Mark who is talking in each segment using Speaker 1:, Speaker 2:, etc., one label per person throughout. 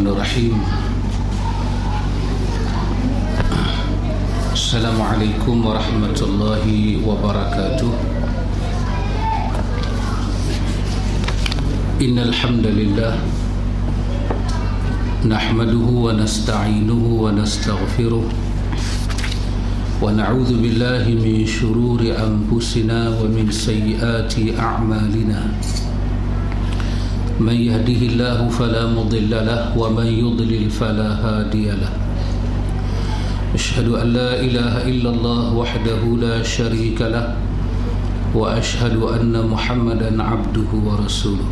Speaker 1: Bismillahirrahmanirrahim. Assalamualaikum warahmatullahi wabarakatuh. Innal hamdalillah nahmaduhu wa nasta'inuhu wa nastaghfiruh wa na'udzu billahi min shururi anfusina wa min sayyiati a'malina. Man yahdihillahu fala mudilla lahu wa man yudlil fala hadiya lahu. Asyhadu an la ilaha illallah wahdahu la syarika lahu wa asyhadu anna Muhammadan abduhu wa rasuluh.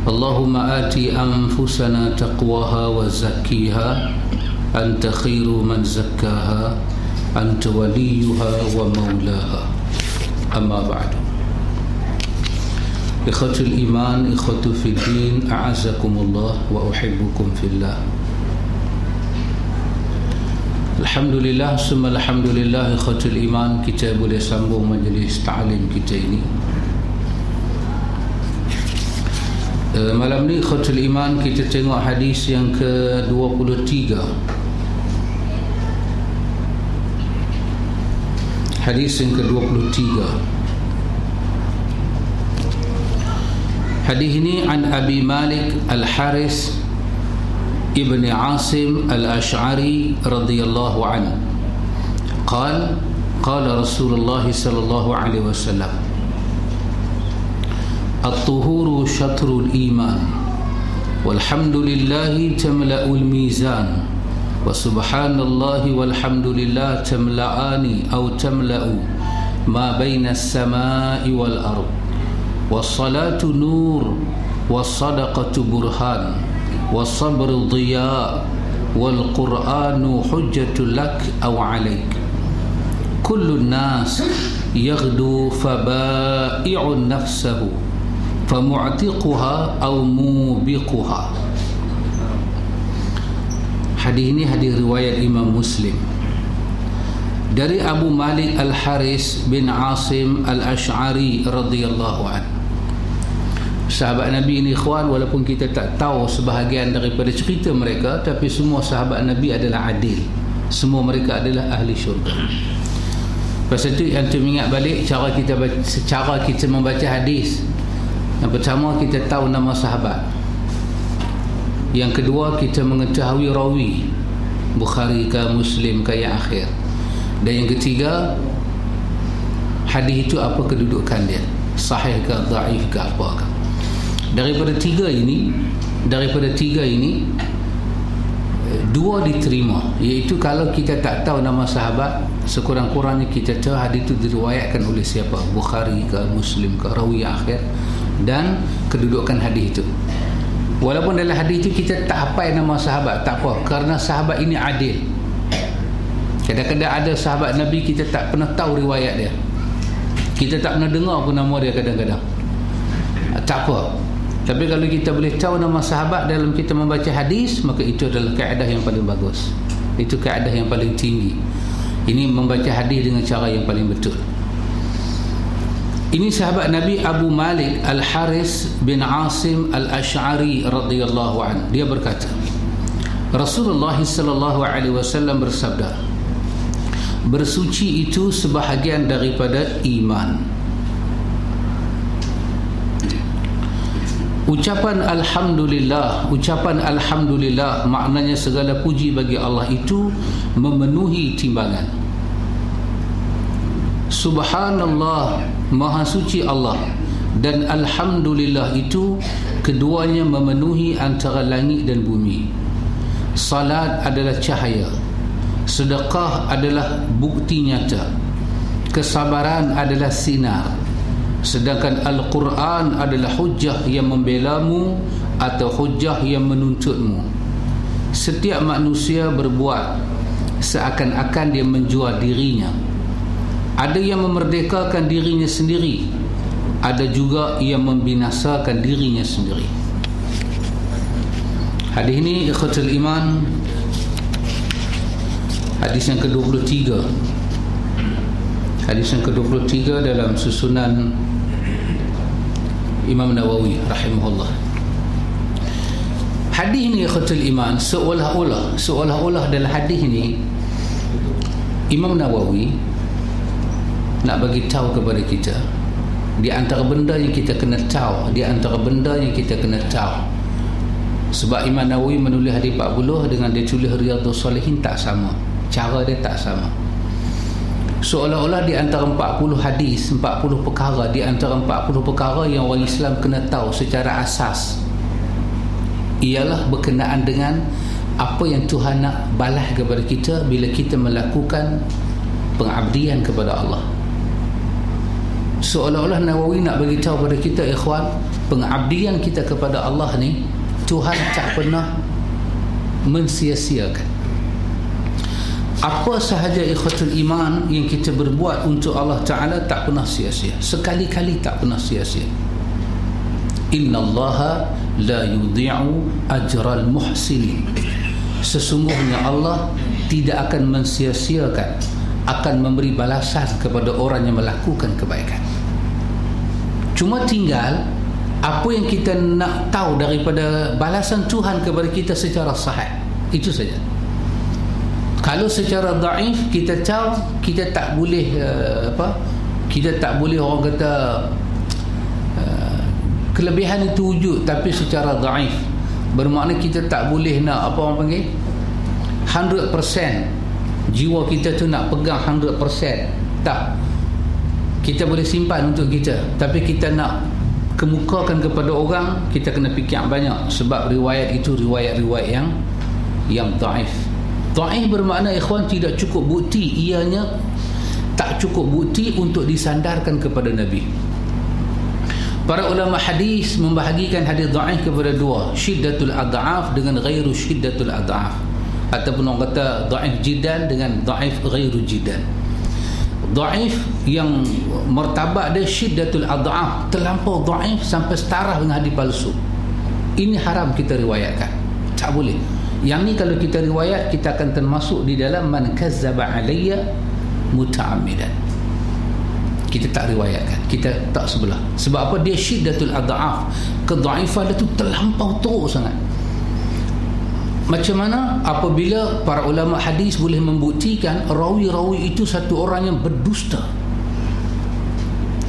Speaker 1: Allahumma ati anfusana taqwaha wa zakkiha anta khairu man zakkaha anta waliyuha wa maulaha. Amma ba'du. Ikhwatul iman, ikhwatu fid din, a'azakumullah wa uhibbukum fillah. Alhamdulillah, summa alhamdulillah, ikhwatul iman, kita boleh sambung majlis ta'lim kita ini. Malam ni ikhwatul iman, kita tengok hadis yang ke-23. Hadis yang ke-23. Hadis ini an Abi Malik Al-Haris Ibn Asim Al-Ash'ari radhiyallahu anhu قال قال رسول الله صلى الله عليه وسلم الطهور شطر الإيمان والحمد لله تملأ الميزان وسبحان الله والحمد لله تملأان أو تملأ ما بين السماء والأرض والصلاة نور والصدقة برهان والصبر ضياء والقرآن حجة لك أو عليك كل الناس يغدو فبائع نفسه فمعتقها أو موبقها. Hadis ini hadis riwayat Imam Muslim dari Abu Malik Al-Haris bin Asim Al-Ash'ari radhiyallahu anhu. Sahabat Nabi ini ikhwan, walaupun kita tak tahu sebahagian daripada cerita mereka, tapi semua sahabat Nabi adalah adil. Semua mereka adalah ahli syurga. Pasal itu yang ingat balik cara kita membaca hadis. Yang pertama, kita tahu nama sahabat. Yang kedua, kita mengetahui rawi, Bukhari ke Muslim ke yang akhir. Dan yang ketiga, hadis itu apa kedudukan dia, sahih ke dhaif ke apa ke. Daripada tiga ini dua diterima, iaitu kalau kita tak tahu nama sahabat, sekurang-kurangnya kita tahu hadis itu diriwayatkan oleh siapa, Bukhari ke Muslim ke rawi akhir, dan kedudukan hadis itu. Walaupun dalam hadis itu kita tak hafal nama sahabat, tak apa, kerana sahabat ini adil. Kadang-kadang ada sahabat Nabi kita tak pernah tahu riwayat dia, kita tak pernah dengar pun nama dia kadang-kadang. Tak apa, tapi kalau kita boleh tahu nama sahabat dalam kita membaca hadis, maka itu adalah kaedah yang paling bagus. Itu kaedah yang paling tinggi. Ini membaca hadis dengan cara yang paling betul. Ini sahabat Nabi Abu Malik Al-Haris bin Asim Al-Ash'ari radhiyallahu anhu. Dia berkata, Rasulullah sallallahu alaihi wasallam bersabda, bersuci itu sebahagian daripada iman. Ucapan Alhamdulillah maknanya segala puji bagi Allah itu memenuhi timbangan. Subhanallah, maha suci Allah, dan Alhamdulillah itu keduanya memenuhi antara langit dan bumi. Salat adalah cahaya, sedekah adalah bukti nyata, kesabaran adalah sinar, sedangkan Al-Quran adalah hujjah yang membelamu atau hujjah yang menuntutmu. Setiap manusia berbuat seakan-akan dia menjual dirinya. Ada yang memerdekakan dirinya sendiri, ada juga yang membinasakan dirinya sendiri. Hadis ini ikhwatul iman, hadis yang ke-23. Hadis yang ke-23 dalam susunan Imam Nawawi rahimahullah. Hadis ni ikhwatul iman, seolah-olah dalam hadis ni Imam Nawawi nak bagi tahu kepada kita, di antara benda yang kita kena tahu, sebab Imam Nawawi menulis hadis 40 dengan dia tulis Riyadhus Shalihin tak sama, cara dia tak sama. Seolah-olah di antara 40 hadis, 40 perkara, di antara 40 perkara yang orang Islam kena tahu secara asas ialah berkenaan dengan apa yang Tuhan nak balas kepada kita bila kita melakukan pengabdian kepada Allah. Seolah-olah Nawawi nak bagi tahu kepada kita, ikhwan, pengabdian kita kepada Allah ni Tuhan tak pernah mensia-siakan. Apa sahaja ikhwatul iman yang kita berbuat untuk Allah Ta'ala tak pernah sia-sia, sekali-kali tak pernah sia-sia. Innallaha la yudhi'u ajral muhsinin. Sesungguhnya Allah tidak akan mensia-siakan, akan memberi balasan kepada orang yang melakukan kebaikan. Cuma tinggal apa yang kita nak tahu daripada balasan Tuhan kepada kita secara sahih, itu saja. Kalau secara dhaif kita tahu, kita tak boleh kita tak boleh orang kata kelebihan itu wujud, tapi secara dhaif bermakna kita tak boleh nak apa orang panggil 100% jiwa kita tu nak pegang 100%. Tak, kita boleh simpan untuk kita, tapi kita nak kemukakan kepada orang, kita kena fikir banyak, sebab riwayat itu riwayat-riwayat yang dhaif. Dhaif bermakna, ikhwan, tidak cukup bukti, ianya tak cukup bukti untuk disandarkan kepada Nabi. Para ulama hadis membahagikan hadis dhaif kepada dua, syiddatul ad'af dengan ghairu syiddatul ad'af, ataupun orang kata dhaif jiddan dengan dhaif ghairu jiddan. Dhaif yang martabat dia syiddatul ad'af, terlampau dhaif sampai setara dengan hadis palsu. Ini haram kita riwayatkan, tak boleh. Yang ni kalau kita riwayat, kita akan termasuk di dalam man kazzaba alayya muta'ammidan. Kita tak riwayatkan, kita tak sebelah. Sebab apa? Dia syiddatul ad'af, kedhaifan dia tu terlampau teruk sangat. Macam mana apabila para ulama hadis boleh membuktikan rawi-rawi itu satu orang yang berdusta?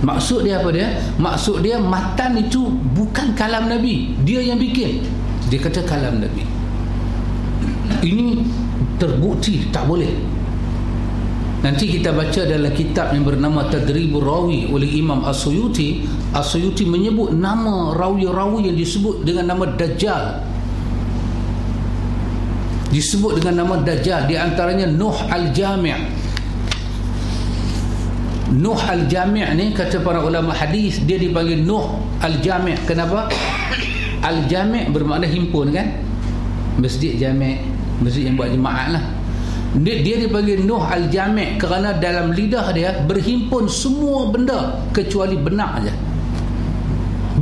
Speaker 1: Maksud dia apa dia? Maksud dia matan itu bukan kalam Nabi, dia yang bikin. Dia kata kalam Nabi. Ini terbukti tak boleh. Nanti kita baca dalam kitab yang bernama Tadribur Rawi oleh Imam As-Suyuti. As-Suyuti menyebut nama rawi-rawi yang disebut dengan nama Dajjal. Disebut dengan nama Dajjal, di antaranya Nuh Al-Jami'. Nuh Al-Jami' ni kata para ulama hadis, dia dipanggil Nuh Al-Jami'. Kenapa? Al-Jami' bermakna himpun kan? Masjid Jami', masjid yang buat jemaah lah. Dia dipanggil Nuh Al-Jami' kerana dalam lidah dia berhimpun semua benda kecuali benak aja.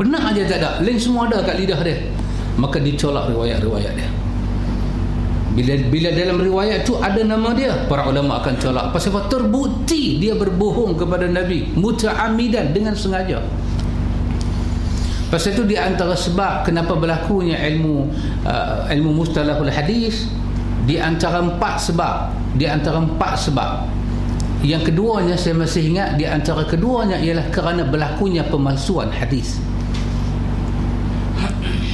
Speaker 1: Benak aja tak ada, lain semua ada kat lidah dia. Maka ditolak riwayat-riwayat dia. Bila dalam riwayat tu ada nama dia, para ulama akan tolak. Pasal apa? Terbukti dia berbohong kepada Nabi muta'ammidan, dengan sengaja. Pasal itu di antara sebab kenapa berlakunya ilmu mustalahul hadis, di antara empat sebab. Yang keduanya saya masih ingat, di antara keduanya ialah kerana berlakunya pemalsuan hadis.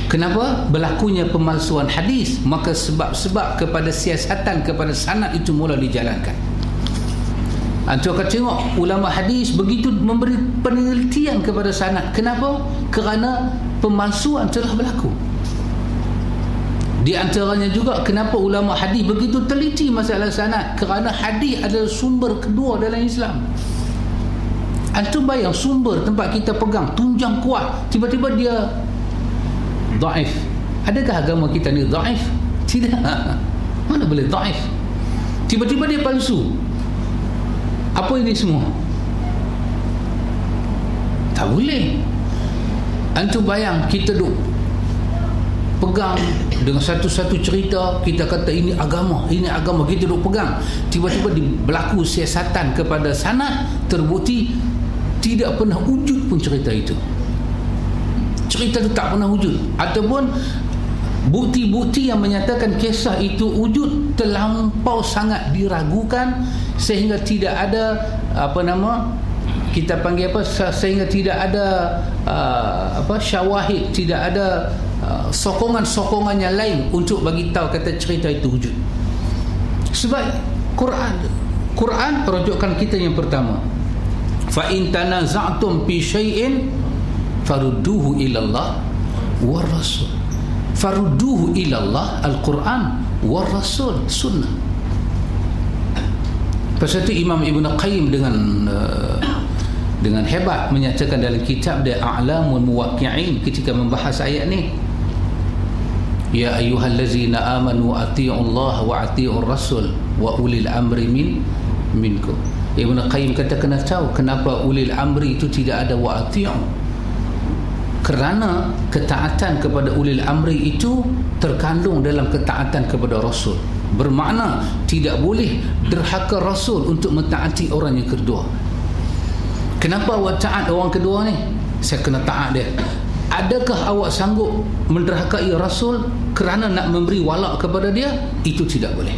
Speaker 1: Kenapa berlakunya pemalsuan hadis? Maka sebab-sebab kepada siasatan kepada sanad itu mula dijalankan. Antum akan tengok ulama hadis begitu memberi penelitian kepada sanad. Kenapa? Kerana pemalsuan telah berlaku. Di antaranya juga kenapa ulama hadis begitu teliti masalah sanad, kerana hadis adalah sumber kedua dalam Islam. Antum bayang, sumber tempat kita pegang tunjang kuat, tiba-tiba dia dhaif. Adakah agama kita ni dhaif? Tidak. Mana boleh dhaif? Tiba-tiba dia palsu. Apa ini semua? Tak boleh. Antum bayang, kita duk pegang dengan satu-satu cerita, kita kata ini agama, kita duk pegang. Tiba-tiba berlaku siasatan kepada sanad, terbukti tidak pernah wujud pun cerita itu. Cerita itu tak pernah wujud. Ataupun bukti-bukti yang menyatakan kisah itu wujud terlampau sangat diragukan sehingga tidak ada kita panggil sehingga tidak ada syawahid, tidak ada sokongan-sokongan yang lain untuk bagi tahu kata cerita itu wujud. Sebab Quran rujukan kita yang pertama, fa in tanaza'tum fi syai'in farudduhu ila Allah war rasul. Farudduhu ila Allah, Al-Quran war rasul, sunnah. Pasal itu Imam Ibn Qayyim dengan hebat menyatakan dalam kitab dia A'lamul Muwaqqi'in ketika membahas ayat ni, ya ayyuhallazina amanu atii'ullaha wa atii'ur rasul wa ulil amri minkum. Ibn Qayyim kata kena tahu kenapa ulil amri itu tidak ada wa ati'u, kerana ketaatan kepada ulil amri itu terkandung dalam ketaatan kepada rasul. Bermakna tidak boleh derhaka rasul untuk mentaati orang yang kedua. Kenapa awak taat orang kedua ni? Saya kena taat dia. Adakah awak sanggup menderhakai rasul kerana nak memberi wala kepada dia? Itu tidak boleh.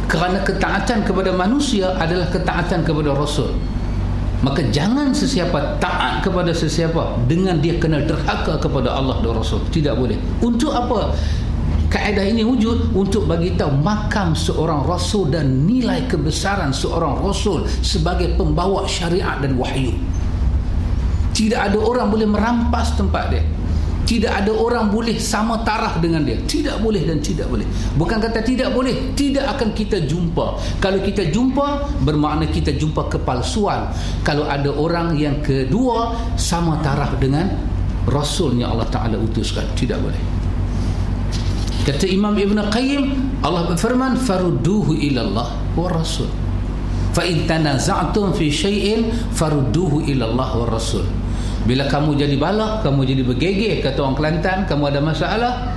Speaker 1: Kerana ketaatan kepada manusia adalah ketaatan kepada rasul. Maka jangan sesiapa taat kepada sesiapa dengan dia kena derhaka kepada Allah dan Rasul. Tidak boleh. Untuk apa kaedah ini wujud? Untuk bagi tahu makam seorang rasul dan nilai kebesaran seorang rasul sebagai pembawa syariat dan wahyu. Tidak ada orang boleh merampas tempat dia. Tidak ada orang boleh sama taraf dengan dia. Tidak boleh dan tidak boleh. Bukan kata tidak boleh, tidak akan kita jumpa. Kalau kita jumpa, bermakna kita jumpa kepalsuan. Kalau ada orang yang kedua sama taraf dengan Rasul yang Allah Ta'ala utuskan, tidak boleh. Kata Imam Ibn Qayyim, Allah berfirman, farudduhu ilallah wa rasul. Fa in tanaza'tum fi syai'in farudduhu ilallah wa rasul. Bila kamu jadi balak, kamu jadi bergegeh, kata orang Kelantan, kamu ada masalah,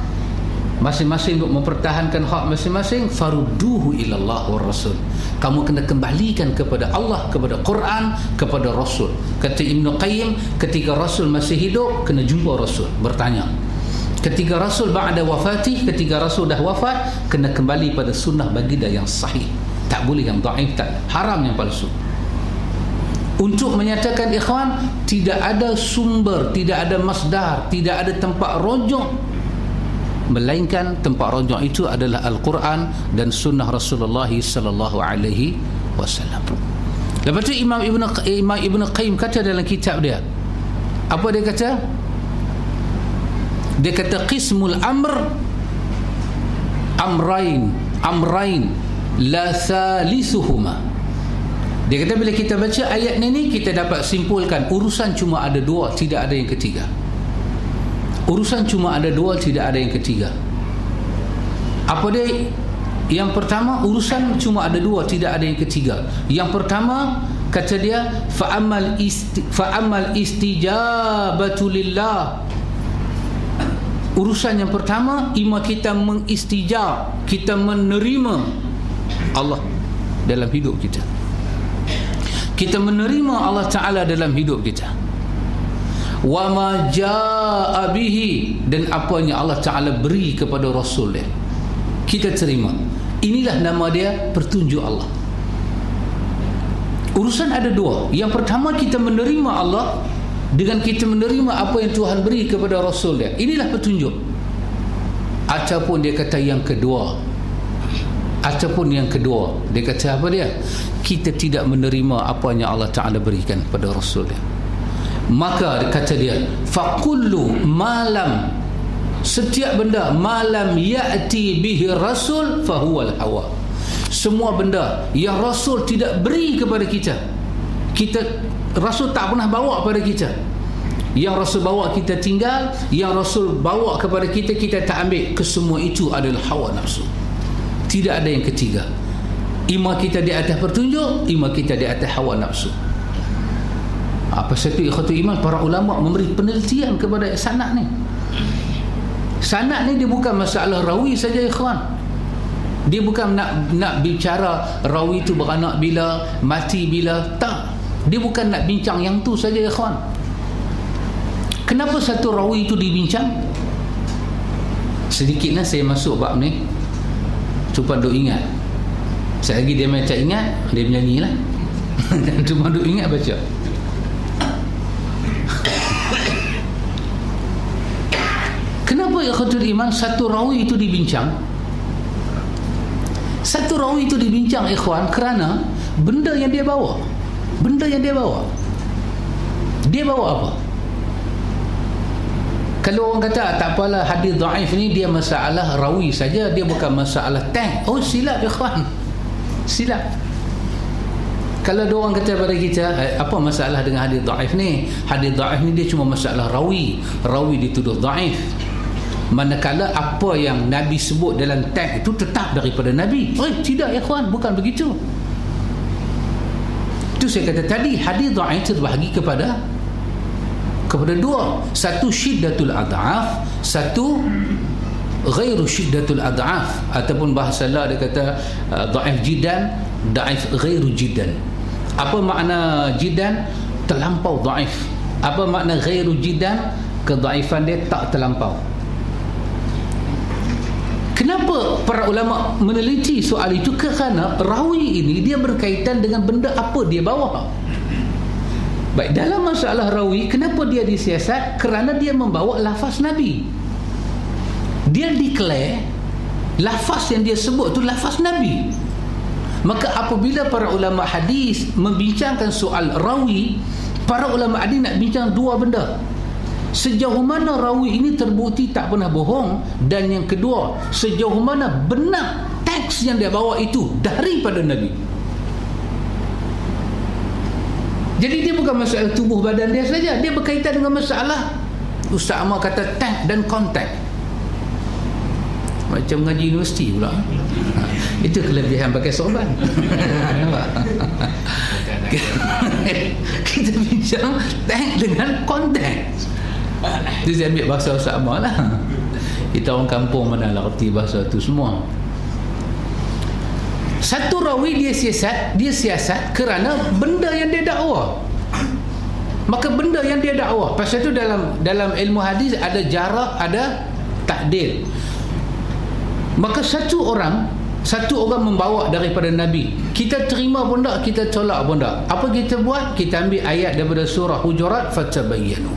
Speaker 1: masing-masing untuk mempertahankan hak masing-masing, farudduhu ilallah wa rasul. Kamu kena kembalikan kepada Allah, kepada Quran, kepada Rasul. Kata Ibn Qayyim, ketika Rasul masih hidup, kena jumpa Rasul, bertanya. Ketika Rasul ba'da wafati, ketika Rasul dah wafat, kena kembali pada sunnah baginda yang sahih. Tak boleh yang dhaif, tak, haram yang palsu. Untuk menyatakan ikhwan, tidak ada sumber, tidak ada masdar, tidak ada tempat rojok, melainkan tempat rojok itu adalah Al-Quran dan sunnah Rasulullah sallallahu alaihi wasallam. Lepas tu Imam Ibn Qayyim kata dalam kitab dia, apa dia kata? Dia kata qismul amrain la thalithuhuma. Dia kata bila kita baca ayat ni kita dapat simpulkan urusan cuma ada dua, tidak ada yang ketiga. Urusan cuma ada dua, tidak ada yang ketiga. Apa dia? Yang pertama, urusan cuma ada dua, tidak ada yang ketiga. Yang pertama, kata dia, fa'amal istijabatu lillah. Urusan yang pertama, ima kita mengistijab, kita menerima Allah dalam hidup kita. Kita menerima Allah Ta'ala dalam hidup kita. Wa ma jaa bihi, dan apa yang Allah Ta'ala beri kepada Rasul dia, kita terima. Inilah nama dia petunjuk Allah. Urusan ada dua. Yang pertama, kita menerima Allah dengan kita menerima apa yang Tuhan beri kepada Rasul dia. Inilah petunjuk. Ataupun dia kata yang kedua, dia kata apa dia? Kita tidak menerima apa yang Allah Ta'ala berikan pada Rasul dia. Maka kata dia, faqullu malam, setiap benda malam ya'ti bihi rasul fahuwal hawa. Semua benda yang Rasul tidak beri kepada kita, Rasul tak pernah bawa kepada kita. Yang Rasul bawa kita tinggal, yang Rasul bawa kepada kita, kita tak ambil. Kesemua itu adalah hawa nafsu. Tidak ada yang ketiga. Ima kita di atas petunjuk, ima kita di atas hawa nafsu. Apa satu ikhwatul iman, para ulama memberi penelitian kepada sanad ni. Sanad ni dia bukan masalah rawi saja ikhwan. Dia bukan nak bicara rawi tu beranak bila, mati bila, tak. Dia bukan nak bincang yang tu saja ikhwan. Kenapa satu rawi itu dibincang? sedikitlah saya masuk bab ni supaya duk ingat. Selagi dia macam ingat, dia menyanyilah. Dan cuma duk ingat baca. Kenapa ikhwatul iman satu rawi itu dibincang? Satu rawi itu dibincang ikhwan kerana benda yang dia bawa. Benda yang dia bawa. Dia bawa apa? Kalau orang kata tak apalah hadis dhaif ni dia masalah rawi saja, dia bukan masalah tank. Oh, silap ikhwan. Silap. Kalau ada orang kata pada kita, apa masalah dengan hadis dhaif ni? Hadis dhaif ni dia cuma masalah rawi. Rawi dituduh dhaif. Manakala apa yang Nabi sebut dalam teks itu tetap daripada Nabi. Oh, tidak ya kawan, bukan begitu. Itu saya kata tadi, hadis dhaif terbahagi kepada dua. Satu syiddatul ad'af, satu ghairu syiddatul ad'af, ataupun bahasa Allah dia kata dhaif jiddan, dhaif ghairu jiddan. Apa makna jiddan? Terlampau dhaif. Apa makna ghairu jiddan? Kedhaifan dia tak terlampau. Kenapa para ulama meneliti soal itu? Kerana rawi ini dia berkaitan dengan benda apa dia bawa. Baik, dalam masalah rawi, kenapa dia disiasat? Kerana dia membawa lafaz Nabi. Dia declare lafaz yang dia sebut tu lafaz Nabi. Maka apabila para ulama hadis membincangkan soal rawi, para ulama hadis nak bincang dua benda. Sejauh mana rawi ini terbukti tak pernah bohong, dan yang kedua, sejauh mana benar teks yang dia bawa itu daripada Nabi. Jadi dia bukan masalah tubuh badan dia saja, dia berkaitan dengan masalah Ustaz Amar kata teks dan konteks. Macam mengaji universiti pula. Itu kelebihan pakai sorban. Kita bincang teks dengan konteks. Itu saya ambil bahasa Ustaz Amar lah. Kita orang kampung mana lah kerti bahasa tu semua. Satu rawi dia siasat kerana benda yang dia dakwa. Maka benda yang dia dakwa, pasal tu dalam ilmu hadis ada jarah, ada takdil. Maka satu orang membawa daripada Nabi, kita terima pun tak, kita tolak pun tak. Apa kita buat? Kita ambil ayat daripada surah Hujurat, fatabayyanu.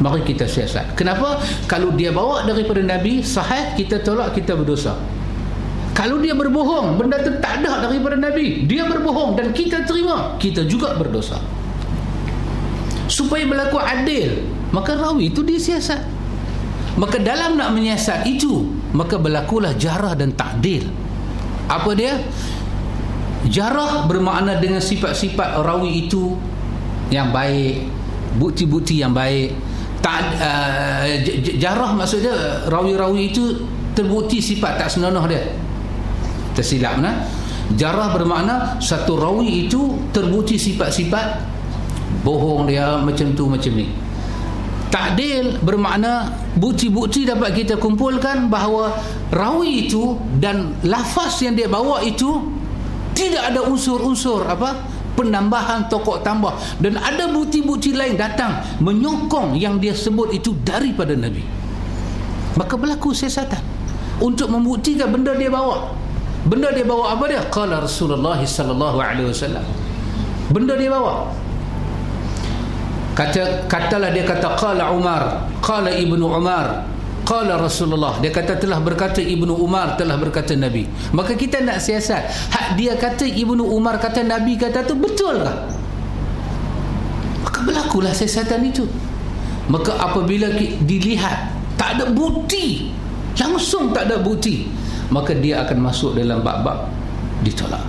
Speaker 1: Maka kita siasat. Kenapa? Kalau dia bawa daripada Nabi sahih, kita tolak, kita berdosa. Kalau dia berbohong, benda tu tak ada daripada Nabi, dia berbohong dan kita terima, kita juga berdosa. Supaya berlaku adil, maka rawi itu dia siasat. Maka dalam nak menyiasat itu, maka berlakulah jarah dan ta'dil. Apa dia? Jarah bermakna dengan sifat-sifat rawi itu yang baik, bukti-bukti yang baik. Jarah maksudnya rawi-rawi itu terbukti sifat tak senonoh dia. Tersilap nah. Jarah bermakna satu rawi itu terbukti sifat-sifat bohong dia, macam tu macam ni. Ta'dil bermakna bukti-bukti dapat kita kumpulkan bahawa rawi itu dan lafaz yang dia bawa itu tidak ada unsur-unsur penambahan, tokok tambah, dan ada bukti-bukti lain datang menyokong yang dia sebut itu daripada Nabi. Maka berlaku siasatan untuk membuktikan benda dia bawa. Benda dia bawa apa dia? Qala Rasulullah sallallahu alaihi wasallam. Benda dia bawa. Katalah dia kata qala Umar, qala Ibnu Umar, qala Rasulullah. Dia kata telah berkata Ibnu Umar, telah berkata Nabi. Maka kita nak siasat, hak dia kata Ibnu Umar kata Nabi kata tu betulkah? Maka berlakulah siasatan itu. Maka apabila dilihat tak ada bukti, langsung tak ada bukti, maka dia akan masuk dalam bab-bab ditolak.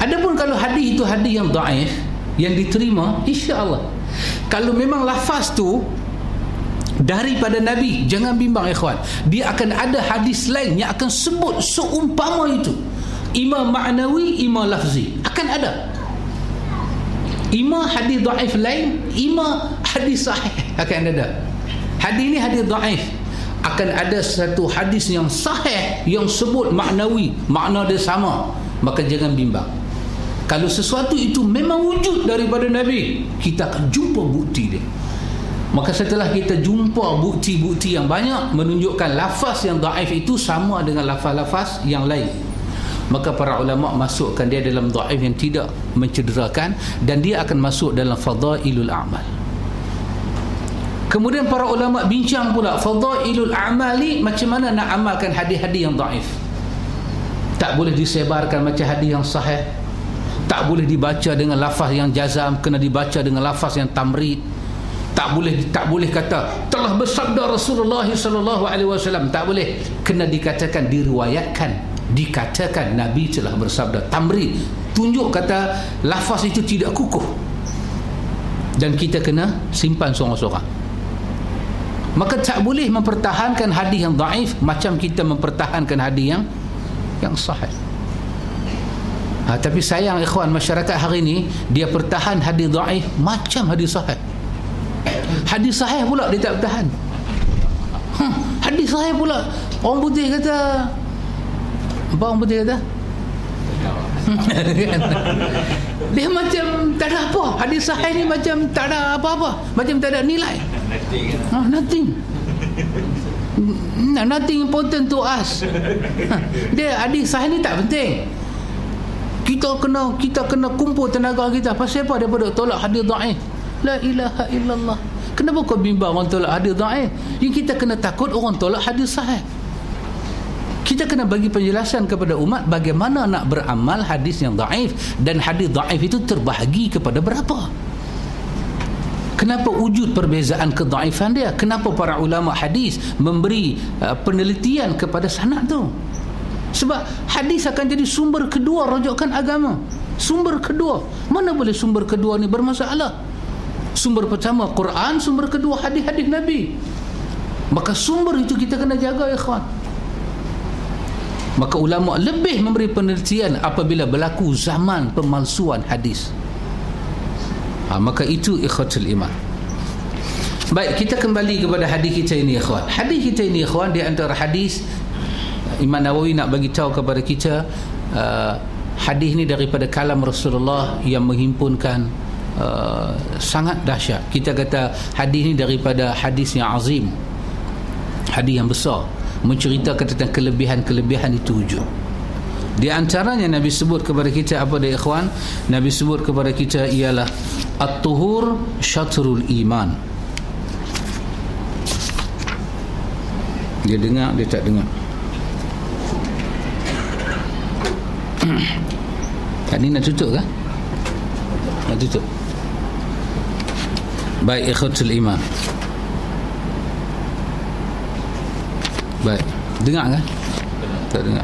Speaker 1: Adapun kalau hadis itu hadis yang dhaif, yang diterima, insya-Allah. Kalau memang lafaz tu daripada Nabi, jangan bimbang ikhwan, dia akan ada hadis lain yang akan sebut seumpama itu, ima ma'nawi, ima lafzi, akan ada. Ima hadis dhaif lain, ima hadis sahih akan ada. Hadis ni hadis dhaif, akan ada satu hadis yang sahih yang sebut maknawi, makna dia sama. Maka jangan bimbang. Kalau sesuatu itu memang wujud daripada Nabi, kita akan jumpa bukti dia. Maka setelah kita jumpa bukti-bukti yang banyak menunjukkan lafaz yang dhaif itu sama dengan lafaz-lafaz yang lain, maka para ulama masukkan dia dalam dhaif yang tidak mencederakan, dan dia akan masuk dalam fadailul a'mal. Kemudian para ulama bincang pula fadailul a'mal ni macam mana nak amalkan hadis-hadis yang dhaif. Tak boleh disebarkan macam hadis yang sahih, tak boleh dibaca dengan lafaz yang jazam, kena dibaca dengan lafaz yang tamrid. Tak boleh kata telah bersabda Rasulullah sallallahu alaihi wasallam, tak boleh, kena dikatakan diriwayatkan, dikatakan Nabi telah bersabda. Tamrid, tunjuk kata lafaz itu tidak kukuh, dan kita kena simpan seorang-seorang. Maka tak boleh mempertahankan hadis yang dhaif macam kita mempertahankan hadis yang sahih. Tapi sayang ikhwan, masyarakat hari ini dia pertahan hadis dhaif macam hadis sahih. Hadis sahih pula dia tak bertahan. Hadis sahih pula orang putih kata, apa orang putih kata? Dia macam tak ada apa. Hadis sahih ni macam tak ada apa-apa, macam tak ada nilai. Nothing. Nothing important to us. Dia hadis sahih ni tak penting. Kita kena kumpul tenaga kita. Pasal apa? Daripada tolak hadis dhaif. La ilaha illallah. Kenapa kau bimbang orang tolak hadis dhaif? Yang kita kena takut orang tolak hadis sahih. Kita kena bagi penjelasan kepada umat bagaimana nak beramal hadis yang dhaif, dan hadis dhaif itu terbahagi kepada berapa. Kenapa wujud perbezaan kedhaifan dia? Kenapa para ulama hadis memberi penelitian kepada sanad tu? Sebab hadis akan jadi sumber kedua rujukan agama. Sumber kedua. Mana boleh sumber kedua ni bermasalah? Sumber pertama Quran, sumber kedua hadis-hadis Nabi. Maka sumber itu kita kena jaga, ikhwan. Maka ulama lebih memberi penelitian apabila berlaku zaman pemalsuan hadis. Maka itu ikhwatul iman. Baik, kita kembali kepada hadis kita ini, ikhwan. Hadis kita ini, ikhwan, di antara hadis Imam Nawawi nak bagi tahu kepada kita, hadis ni daripada kalam Rasulullah yang menghimpunkan sangat dahsyat. Kita kata hadis ni daripada hadis yang azim, hadis yang besar, menceritakan tentang kelebihan-kelebihan itu wujud. Di antaranya Nabi sebut kepada kita apa dia, ikhwan? Nabi sebut kepada kita ialah at-tuhur syatrul iman. Dia dengar, dia tak dengar. Tadi nak tutup ke? Nak tutup. Baik, ikhwatul iman. Baik, dengar kan? Tak dengar.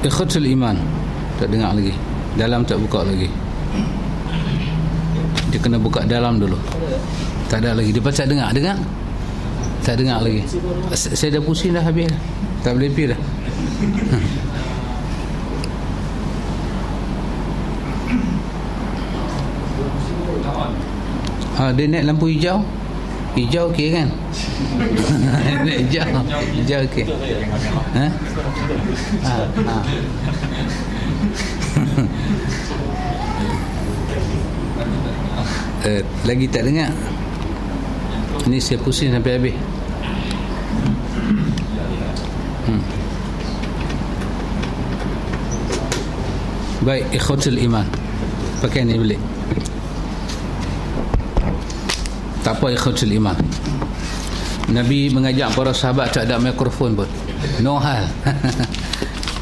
Speaker 1: Ikhwatul iman, tak dengar lagi. Dalam tak buka lagi. Dia kena buka dalam dulu. Tak ada lagi. Dia tak dengar. Dengar? Tak dengar lagi. Saya dah pusing dah, habis dah. Tak boleh pergi dah. Dia naik lampu hijau. Hijau okey kan? Naik hijau okey. Lagi tak dengar. Ini saya pusing sampai habis. Baik, ikhwatul iman. Pakai ni balik. Tak apa, ikhwatul iman. Nabi mengajak para sahabat tak ada mikrofon pun. No hal.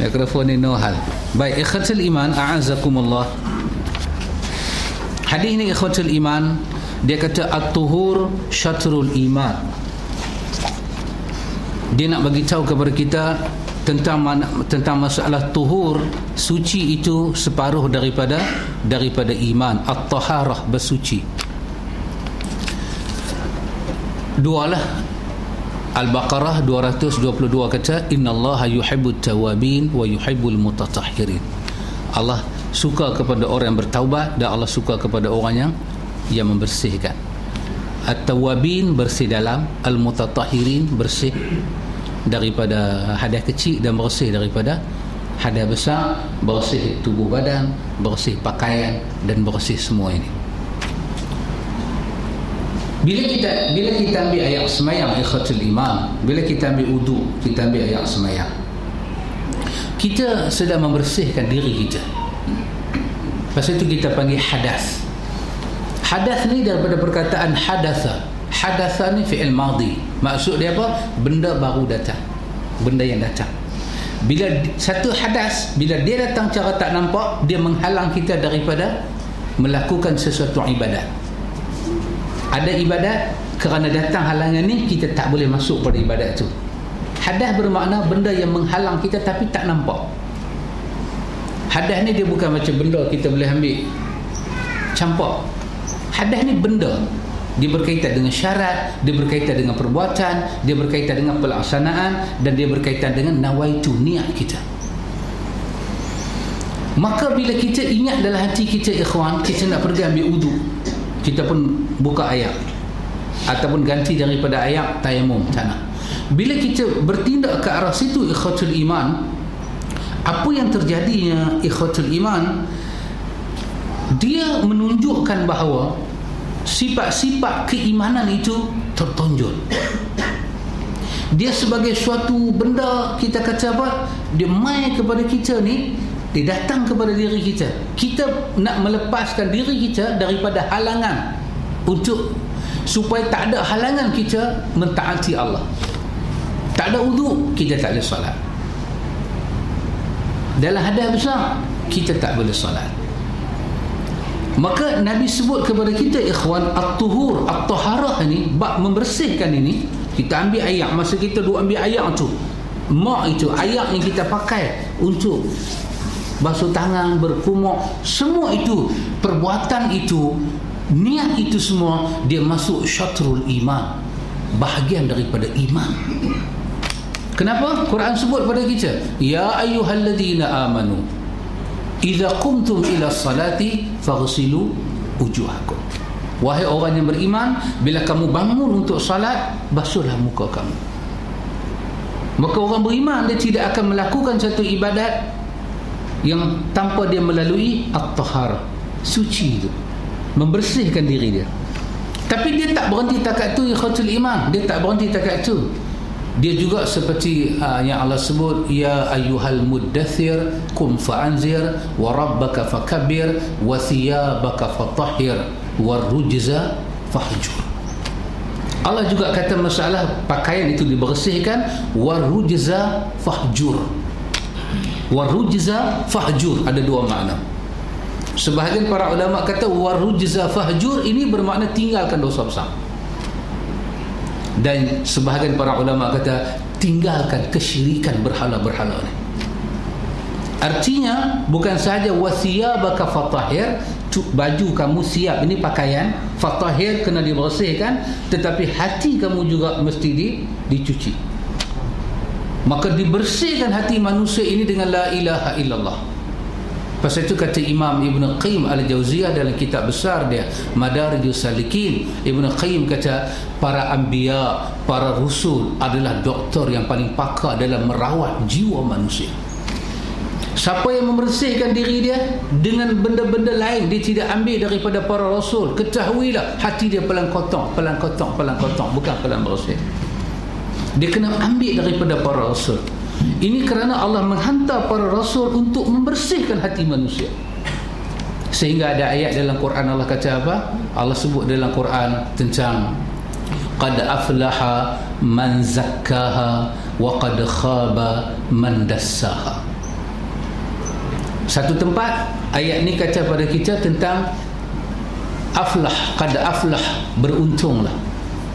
Speaker 1: Mikrofon ni no hal. Baik, ikhwatul iman, a'azakumullah. Hadis ni ikhwatul iman, dia kata at-tuhur syatrul iman. Dia nak bagi tahu kepada kita tentang masalah tuhur, suci itu separuh daripada iman. At-taharah, bersuci. Dualah Al-Baqarah 222 kata innallaha yuhibbut tawabin wa yuhibbul mutatahhirin. Allah suka kepada orang yang bertaubat dan Allah suka kepada orang yang membersihkan. At-tawabin, bersih dalam, al-mutatahhirin, bersih daripada hadas kecil dan bersih daripada Hadas besar, bersih tubuh badan, bersih pakaian, dan bersih semua ini. Bila kita ambil ayat semayang, ikhwatul iman, bila kita ambil wudu, kita ambil ayat semayang, kita sedang membersihkan diri kita. Pasal itu kita panggil hadas. Hadas ni daripada perkataan hadatha. Hadatha ni fi'il madhi. Maksud dia apa? Benda baru datang, benda yang datang. Bila satu hadas, bila dia datang cara tak nampak, dia menghalang kita daripada melakukan sesuatu ibadat. Ada ibadat, kerana datang halangan ni, kita tak boleh masuk pada ibadat tu. Hadas bermakna benda yang menghalang kita tapi tak nampak. Hadas ni dia bukan macam benda kita boleh ambil campak. Hadas ni benda. Dia berkaitan dengan syarat, dia berkaitan dengan perbuatan, dia berkaitan dengan pelaksanaan, dan dia berkaitan dengan nawaitu, niat kita. Maka bila kita ingat dalam hati kita, ikhwan, kita nak pergi ambil wudu, kita pun buka ayat ataupun ganti daripada ayat tayamum tanah. Bila kita bertindak ke arah situ, ikhwatul iman, apa yang terjadinya, ikhwatul iman, dia menunjukkan bahawa sifat-sifat keimanan itu tertonjol. Dia sebagai suatu benda, kita kata apa, dia mai kepada kita ni, dia datang kepada diri kita. Kita nak melepaskan diri kita daripada halangan, untuk supaya tak ada halangan kita mentaati Allah. Tak ada wudu, kita tak boleh solat. Dalam hadas besar, kita tak boleh solat. Maka Nabi sebut kepada kita, ikhwan, at-tuhur, at-taharah ni, bab membersihkan ini. Kita ambil ayat, masa kita duk ambil ayat tu, itu ayat yang kita pakai untuk basuh tangan, berkumur, semua itu, perbuatan itu, niat itu semua, dia masuk syatrul iman, bahagian daripada iman. Kenapa? Quran sebut pada kita, ya ayyuhalladzina amanu idza qumtum ila salati faghsilu wujuhakum. Wahai orang yang beriman, bila kamu bangun untuk salat, basuhlah muka kamu. Maka orang beriman, dia tidak akan melakukan satu ibadat yang tanpa dia melalui at-tahar, suci itu, membersihkan diri dia. Tapi dia tak berhenti takat tu, ikhwatul iman, dia tak berhenti takat tu. Dia juga seperti yang Allah sebut, ya ayyuhal muddathir qum fa'anzir wa rabbaka fakabbir wa thiyabaka fatahhir wa rujza fahjur. Allah juga kata masalah pakaian itu dibersihkan, wa rujza fahjur. Warujza fahjur, ada dua makna. Sebahagian para ulama kata warujza fahjur ini bermakna tinggalkan dosa besar, dan sebahagian para ulama kata tinggalkan kesyirikan berhala-berhala ni. Artinya bukan sahaja wasiyabaka fatahhir, baju kamu siap, ini pakaian, fatahhir kena dibersihkan, tetapi hati kamu juga mesti dicuci. Maka dibersihkan hati manusia ini dengan la ilaha illallah. Pasal itu kata Imam Ibn Qayyim Al-Jauziyah dalam kitab besar dia Madarijus Salikin, Ibn Qayyim kata para anbiya, para rusul adalah doktor yang paling pakar dalam merawat jiwa manusia. Siapa yang membersihkan diri dia dengan benda-benda lain, dia tidak ambil daripada para rasul, ketahuilah hati dia pelan kotong, bukan pelan bersih. Dia kena ambil daripada para rasul. Ini kerana Allah menghantar para rasul untuk membersihkan hati manusia. Sehingga ada ayat dalam Quran, Allah kata apa? Allah sebut dalam Quran tentang qad aflaha man zakkaha wa qad khaba man dassaha. Satu tempat ayat ni kata pada kita tentang aflah, qad aflah, beruntunglah.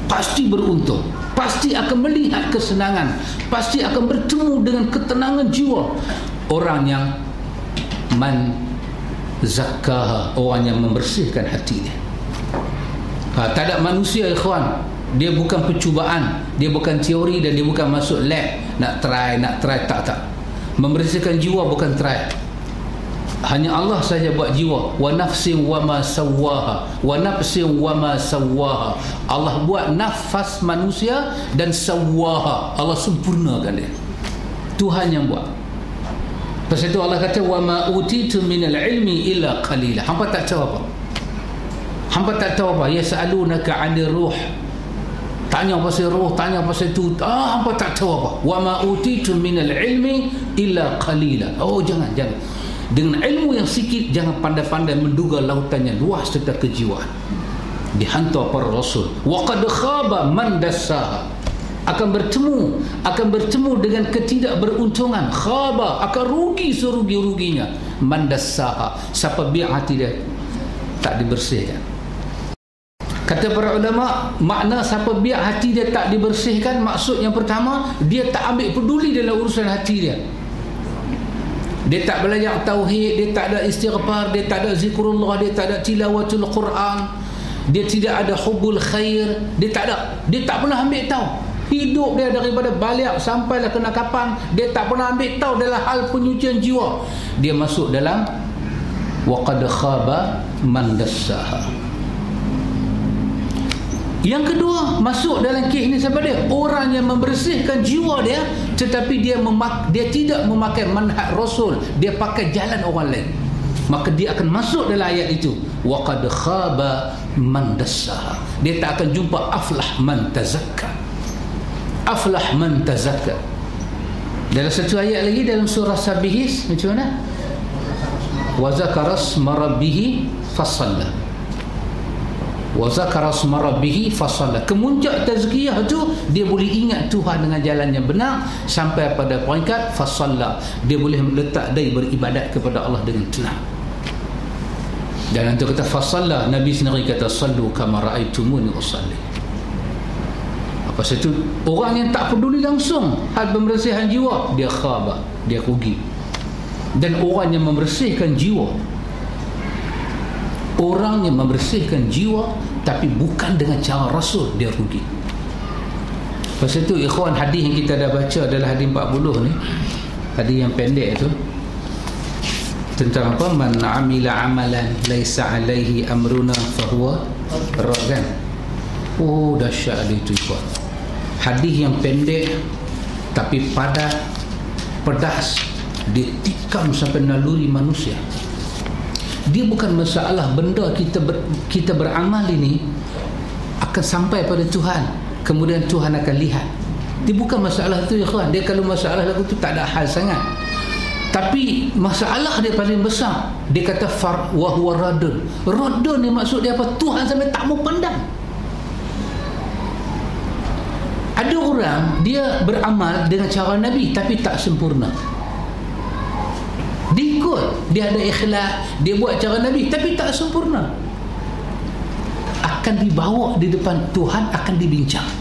Speaker 1: Pasti beruntung, pasti akan melihat kesenangan, pasti akan bertemu dengan ketenangan jiwa orang yang man zakkaha, orang yang membersihkan hati dia. Tak ada manusia, ikhwan, dia bukan percubaan, dia bukan teori, dan dia bukan masuk lab nak try, tak. Membersihkan jiwa bukan try. Hanya Allah saja buat jiwa. Wa nafsin wa ma sawwaha, wa nafsin wa ma sawwaha. Allah buat nafas manusia dan sawwaha, Allah sempurnakan dia. Tuhan yang buat. Pasal itu Allah kata wa ma utitu minal ilmi illa qalila. Hampa tak tahu apa. Hampa tak tahu apa. Yas'alunaka 'anil ruh. Tanya pasal roh, tanya pasal tu. Hampa tak tahu apa. Wa ma utitu minal ilmi illa qalila. Oh, jangan. Dengan ilmu yang sikit, jangan pandai-pandai menduga lautannya luas serta kejiwaan. Dihantar para rasul. Wa qad khaba man dassaha. Akan bertemu dengan ketidakberuntungan. Khaba, akan rugi serugi-ruginya. Man dassaha, siapa biar hati dia tak dibersihkan. Kata para ulama, makna siapa biar hati dia tak dibersihkan, maksud yang pertama, dia tak ambil peduli dalam urusan hati dia. Dia tak belajar tauhid, dia tak ada istighfar, dia tak ada zikrullah, dia tak ada tilawatul Quran, dia tidak ada hubbul khair, dia tak pernah ambil tahu. Hidup dia daripada balik sampailah kena kapan, dia tak pernah ambil tahu dalam hal penyucian jiwa. Dia masuk dalam wa qad khaba man dassaha. Yang kedua, masuk dalam kes ini siapa dia? Orang yang membersihkan jiwa dia, tetapi dia tidak memakai manhaj Rasul, dia pakai jalan orang lain. Maka dia akan masuk dalam ayat itu, wa qad khaba man dassaha. Dia tak akan jumpa aflah man tazakka. Aflah man tazakka. Dalam satu ayat lagi dalam surah Sabihis macam mana? Wa zakara asma rabbih fasalla. Wa zakara asma rabbih fasalla. Kemuncak tazkiyah tu dia boleh ingat Tuhan dengan jalan yang benar sampai pada peringkat fasalla. Dia boleh meletak diri beribadat kepada Allah dengan tenang. Dan nanti kata fasalla, Nabi sendiri kata sallu kama raaitumuni usalli. Pasal itu orang yang tak peduli langsung hal pembersihan jiwa, dia khaba, dia rugi. Dan orang yang membersihkan jiwa, orang yang membersihkan jiwa tapi bukan dengan cara Rasul, dia rugi. Pasal itu ikhwan, hadis yang kita dah baca adalah hadis 40 ni, hadis yang pendek tu, tentang apa? Man amila amalan laisa alaihi amruna fahuwa rad. Oh, dahsyat itu ikhwan. Hadis yang pendek tapi padat, pedas, ditikam sampai naluri manusia. Dia bukan masalah benda kita beramal ini akan sampai pada Tuhan, kemudian Tuhan akan lihat. Dia bukan masalah tu ya kawan. Dia kalau masalah lagu tu tak ada hal sangat. Tapi masalah dia paling besar. Dia kata wa huwa radun. Radun ni maksud dia apa? Tuhan sampai tak mau pandang. Ada orang dia beramal dengan cara Nabi tapi tak sempurna. Dia ikut, dia ada ikhlas, dia buat cara Nabi tapi tak sempurna. Akan dibawa di depan Tuhan, akan dibincang.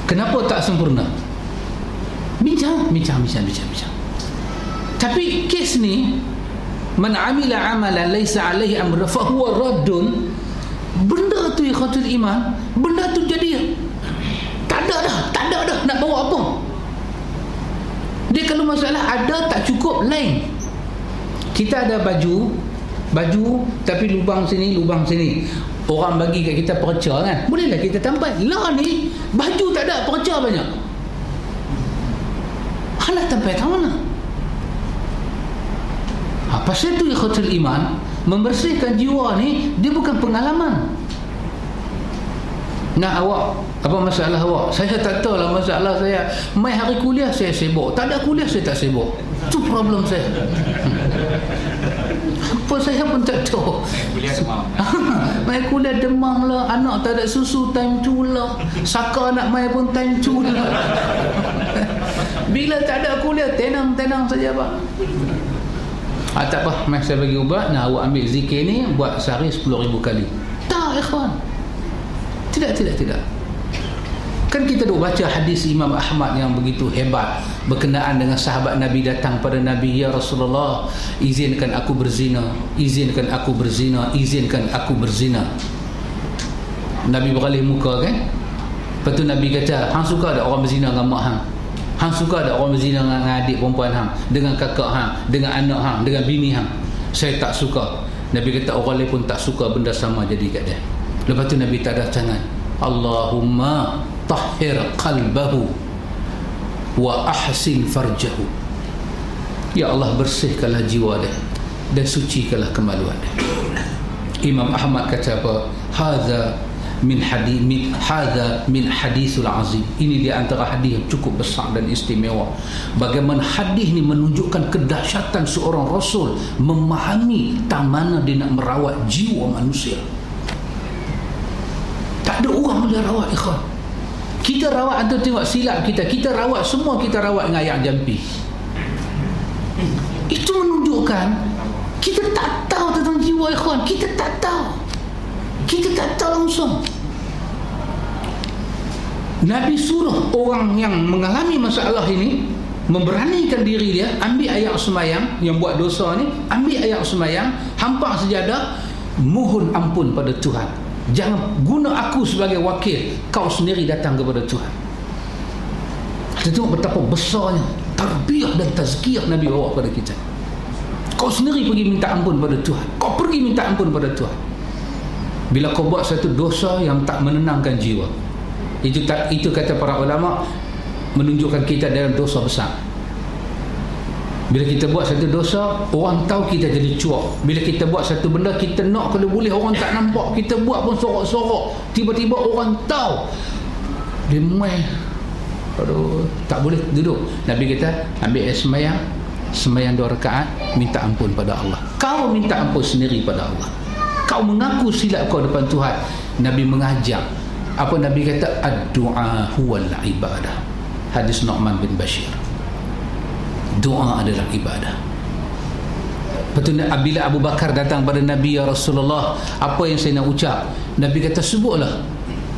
Speaker 1: Kenapa tak sempurna? Bincang. Tapi kes ni, man amila amalan laisa alaihi amrun fa huwa raddun. Benda tu ikhwatul iman, benda tu jadi tak ada dah nak bawa apa. Dia kalau masalah ada tak cukup lain. Kita ada baju tapi lubang sini. Orang bagi kat kita perca kan, bolehlah kita tampai. Lah ni baju tak ada, perca banyak. Nak tampai tak mana? Pasal tu ikhwatul iman, membersihkan jiwa ni dia bukan pengalaman. Nah, awak apa masalah awak? Saya tak tahu lah masalah saya. Mai hari kuliah saya sibuk, tak ada kuliah saya tak sibuk. Itu problem saya. Apa saya pun tak tahu. Kuliah demam. Mai kuliah demam lah, anak tak ada susu time tu lah. Saka nak mai pun time tu lah. Bila tak ada kuliah tenang saja pak. Tak apa, mai saya bagi ubat. Nah, awak ambil zikir ni buat sehari 10,000 kali. Tak ikhwan. Tidak. Kan kita dah baca hadis Imam Ahmad yang begitu hebat berkenaan dengan sahabat Nabi datang pada Nabi, ya Rasulullah, izinkan aku berzina. Nabi beralih muka kan. Lepas tu Nabi kata, hang suka tak orang berzina dengan mak hang? Hang suka tak orang berzina dengan adik perempuan hang, dengan kakak hang, dengan anak hang, dengan bini hang? Saya tak suka. Nabi kata orang lain pun tak suka benda sama jadi kat dia. Lepas tu Nabi tadah tangan, Allahumma tahhir qalbahu wa ahsin farjahu. Ya Allah, bersihkanlah jiwa dia dan sucikanlah kemaluan dia. Imam Ahmad kata apa? Hadza min hadithul azim. Ini di antara hadis yang cukup besar dan istimewa. Bagaimana hadis ni menunjukkan kedahsyatan seorang rasul memahami tak mana dia nak merawat jiwa manusia. Tak ada orang boleh rawat, ikhwan. Kita rawat, antum tengok silap kita rawat, semua kita rawat dengan ayak jampi. Itu menunjukkan kita tak tahu tentang jiwa, ikhwan. Kita tak tahu langsung. Nabi suruh orang yang mengalami masalah ini memberanikan diri dia, ambil ayat semayang, yang buat dosa ni ambil ayat semayang, hampak sejadah, mohon ampun pada Tuhan. Jangan guna aku sebagai wakil, kau sendiri datang kepada Tuhan. Kita tengok betapa besarnya tarbiyah dan tazkiyah Nabi bawa kepada kita. Kau sendiri pergi minta ampun pada Tuhan. Kau pergi minta ampun pada Tuhan. Bila kau buat satu dosa yang tak menenangkan jiwa, itu kata para ulama, menunjukkan kita dalam dosa besar. Bila kita buat satu dosa, orang tahu kita jadi cuak. Bila kita buat satu benda, kita nak kalau boleh orang tak nampak, kita buat pun sorok-sorok, tiba-tiba orang tahu, dia main, aduh, tak boleh duduk. Nabi kata, ambil semayang 2 rakaat, minta ampun pada Allah. Kau minta ampun sendiri pada Allah, kau mengaku silap kau depan Tuhan. Nabi mengajar apa? Nabi kata, ad-du'a huwal ibadah. Hadis Nu'man bin Bashir. Doa adalah ibadah. Betul. Bila Abu Bakar datang pada Nabi, ya Rasulullah, apa yang saya nak ucap? Nabi kata, sebutlah,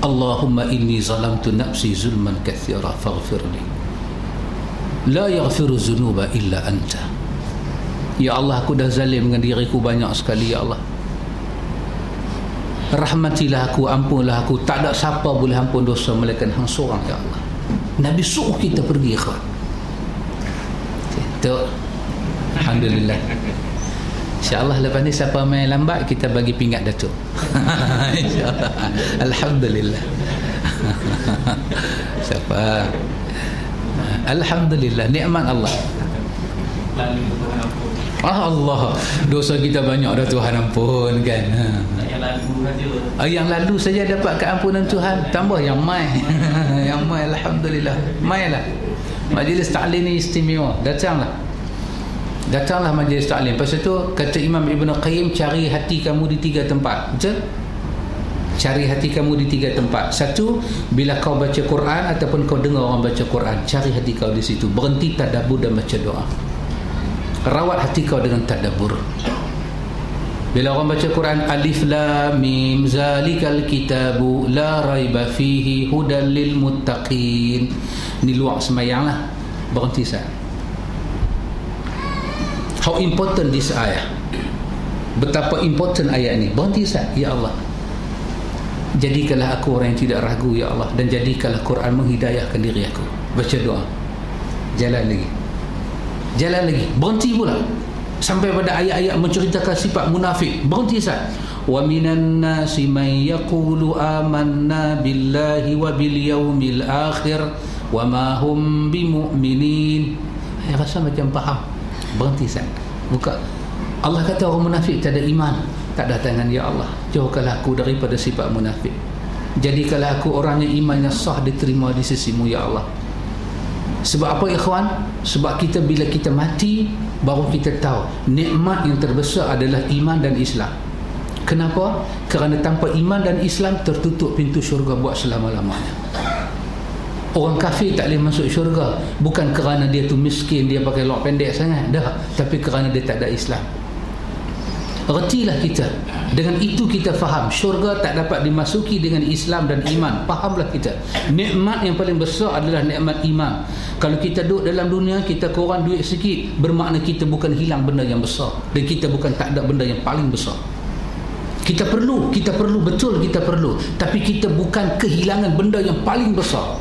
Speaker 1: Allahumma inni zalamtu nafsi zulman kathira faghfirli, la yaghfiru zunuba illa anta. Ya Allah, aku dah zalim dengan diriku banyak sekali, ya Allah, rahmatilah aku, ampunlah aku. Tak ada siapa boleh ampun dosa melainkan hang seorang, ya Allah. Nabi suruh kita pergi, ikhwan. Itu alhamdulillah. InsyaAllah lepas ni siapa main lambat, kita bagi pingat Datuk. InsyaAllah. Alhamdulillah. Siapa? Alhamdulillah, nikmat Allah. Allah, dosa kita banyak dah, Tuhan ampun, kan. Yang lalu saja dapat keampunan Tuhan, tambah yang mai. Yang mai, alhamdulillah. Mailah. Majlis ta'lim ni istimewa. Datanglah majlis ta'lim. Lepas itu kata Imam Ibn Qayyim, cari hati kamu di 3 tempat. Betul? Cari hati kamu di 3 tempat. Satu, bila kau baca Quran ataupun kau dengar orang baca Quran, cari hati kau di situ. Berhenti tadabbur dan baca doa. Rawat hati kau dengan tadabbur. Bila orang baca Quran, alif lam mim zalikal kitabu la raiba fihi hudal lil muttaqin. Ni luar semayang lah. Berhenti sah. How important this ayah. Betapa important ayat ni. Berhenti sah. Ya Allah, jadikanlah aku orang yang tidak ragu, ya Allah, dan jadikanlah Quran menghidayahkan diri aku. Baca doa. Jalan lagi. Berhenti pula sampai pada ayat-ayat menceritakan sifat munafik. Berhenti sah. Wa minan nasi man yaqulu amanna billahi wa bil yaumil akhir wa ma hum bimu'minin. Saya rasa macam faham. Berhenti sah. Buka. Allah kata orang munafik tak ada iman. Tak ada tangan, ya Allah, jauhkanlah aku daripada sifat munafik. Jadikanlah aku orang yang imannya sah, diterima di sisimu, ya Allah. Sebab apa, ikhwan? Sebab kita bila kita mati, baru kita tahu nikmat yang terbesar adalah iman dan Islam. Kenapa? Kerana tanpa iman dan Islam tertutup pintu syurga buat selama-lamanya. Orang kafir tak boleh masuk syurga, bukan kerana dia tu miskin, dia pakai lok pendek sangat, dah, tapi kerana dia tak ada Islam. Retilah kita. Dengan itu kita faham syurga tak dapat dimasuki dengan Islam dan iman. Fahamlah kita, nikmat yang paling besar adalah nikmat iman. Kalau kita duduk dalam dunia, kita kurang duit sikit, bermakna kita bukan hilang benda yang besar, dan kita bukan tak ada benda yang paling besar. Kita perlu, betul kita perlu, tapi kita bukan kehilangan benda yang paling besar.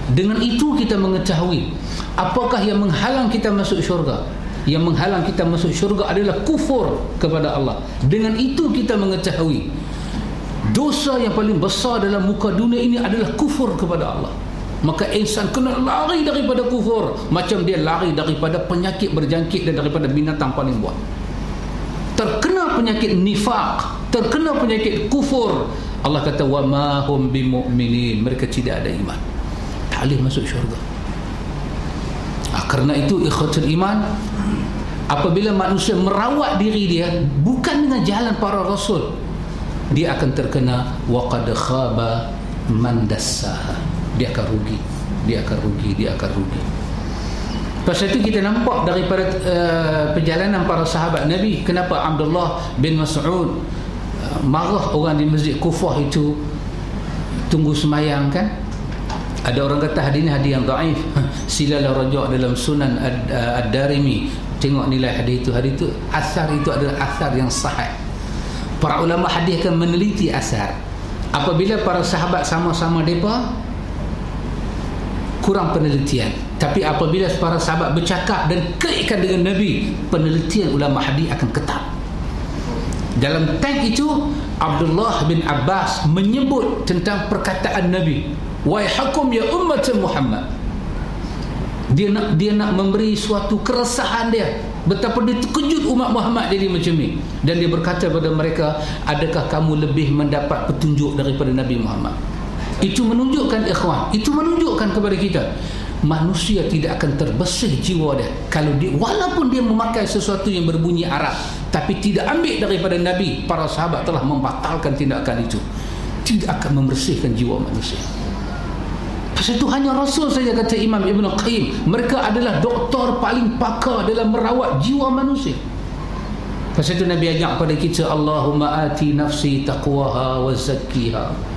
Speaker 1: Dengan itu kita mengetahui apakah yang menghalang kita masuk syurga. Yang menghalang kita masuk syurga adalah kufur kepada Allah. Dengan itu kita mengetahui dosa yang paling besar dalam muka dunia ini adalah kufur kepada Allah. Maka insan kena lari daripada kufur macam dia lari daripada penyakit berjangkit dan daripada binatang paling buat. Terkena penyakit nifaq, terkena penyakit kufur, Allah kata wa ma hum bimu'minin, mereka tidak ada iman, tak boleh masuk syurga. Kerana itu ikhwatul iman, apabila manusia merawat diri dia bukan dengan jalan para rasul, dia akan terkena wa qad khaba man dassaha, dia akan rugi, dia akan rugi, dia akan rugi. Pasal itu kita nampak daripada perjalanan para sahabat Nabi, kenapa Abdullah bin Mas'ud marah orang di Masjid Kufah itu tunggu semayang kan. Ada orang kata hadis ini hadis yang dhaif, silalah rujuk dalam Sunan Ad-Darimi, tengok nilai hadis itu. Hadis itu, asar itu adalah asar yang sahih. Para ulama hadis akan meneliti asar. Apabila para sahabat sama-sama mereka kurang penelitian, tapi apabila para sahabat bercakap dan kaitkan dengan Nabi, penelitian ulama hadis akan ketat. Dalam teks itu Abdullah bin Abbas menyebut tentang perkataan Nabi, waihakum ya ummat Muhammad. Dia nak memberi suatu keresahan dia, betapa dia terkejut umat Muhammad jadi macam ni, dan dia berkata kepada mereka, adakah kamu lebih mendapat petunjuk daripada Nabi Muhammad? Itu menunjukkan ikhwan, itu menunjukkan kepada kita manusia tidak akan terbersih jiwa dia kalau dia, walaupun dia memakai sesuatu yang berbunyi Arab tapi tidak ambil daripada Nabi. Para sahabat telah membatalkan tindakan itu, tidak akan membersihkan jiwa manusia. Pasal itu hanya Rasul saja, kata Imam Ibn Qayyim, mereka adalah doktor paling pakar dalam merawat jiwa manusia. Pasal itu Nabi ajak pada kita, Allahumma ati nafsi taqwaha wa zakkiha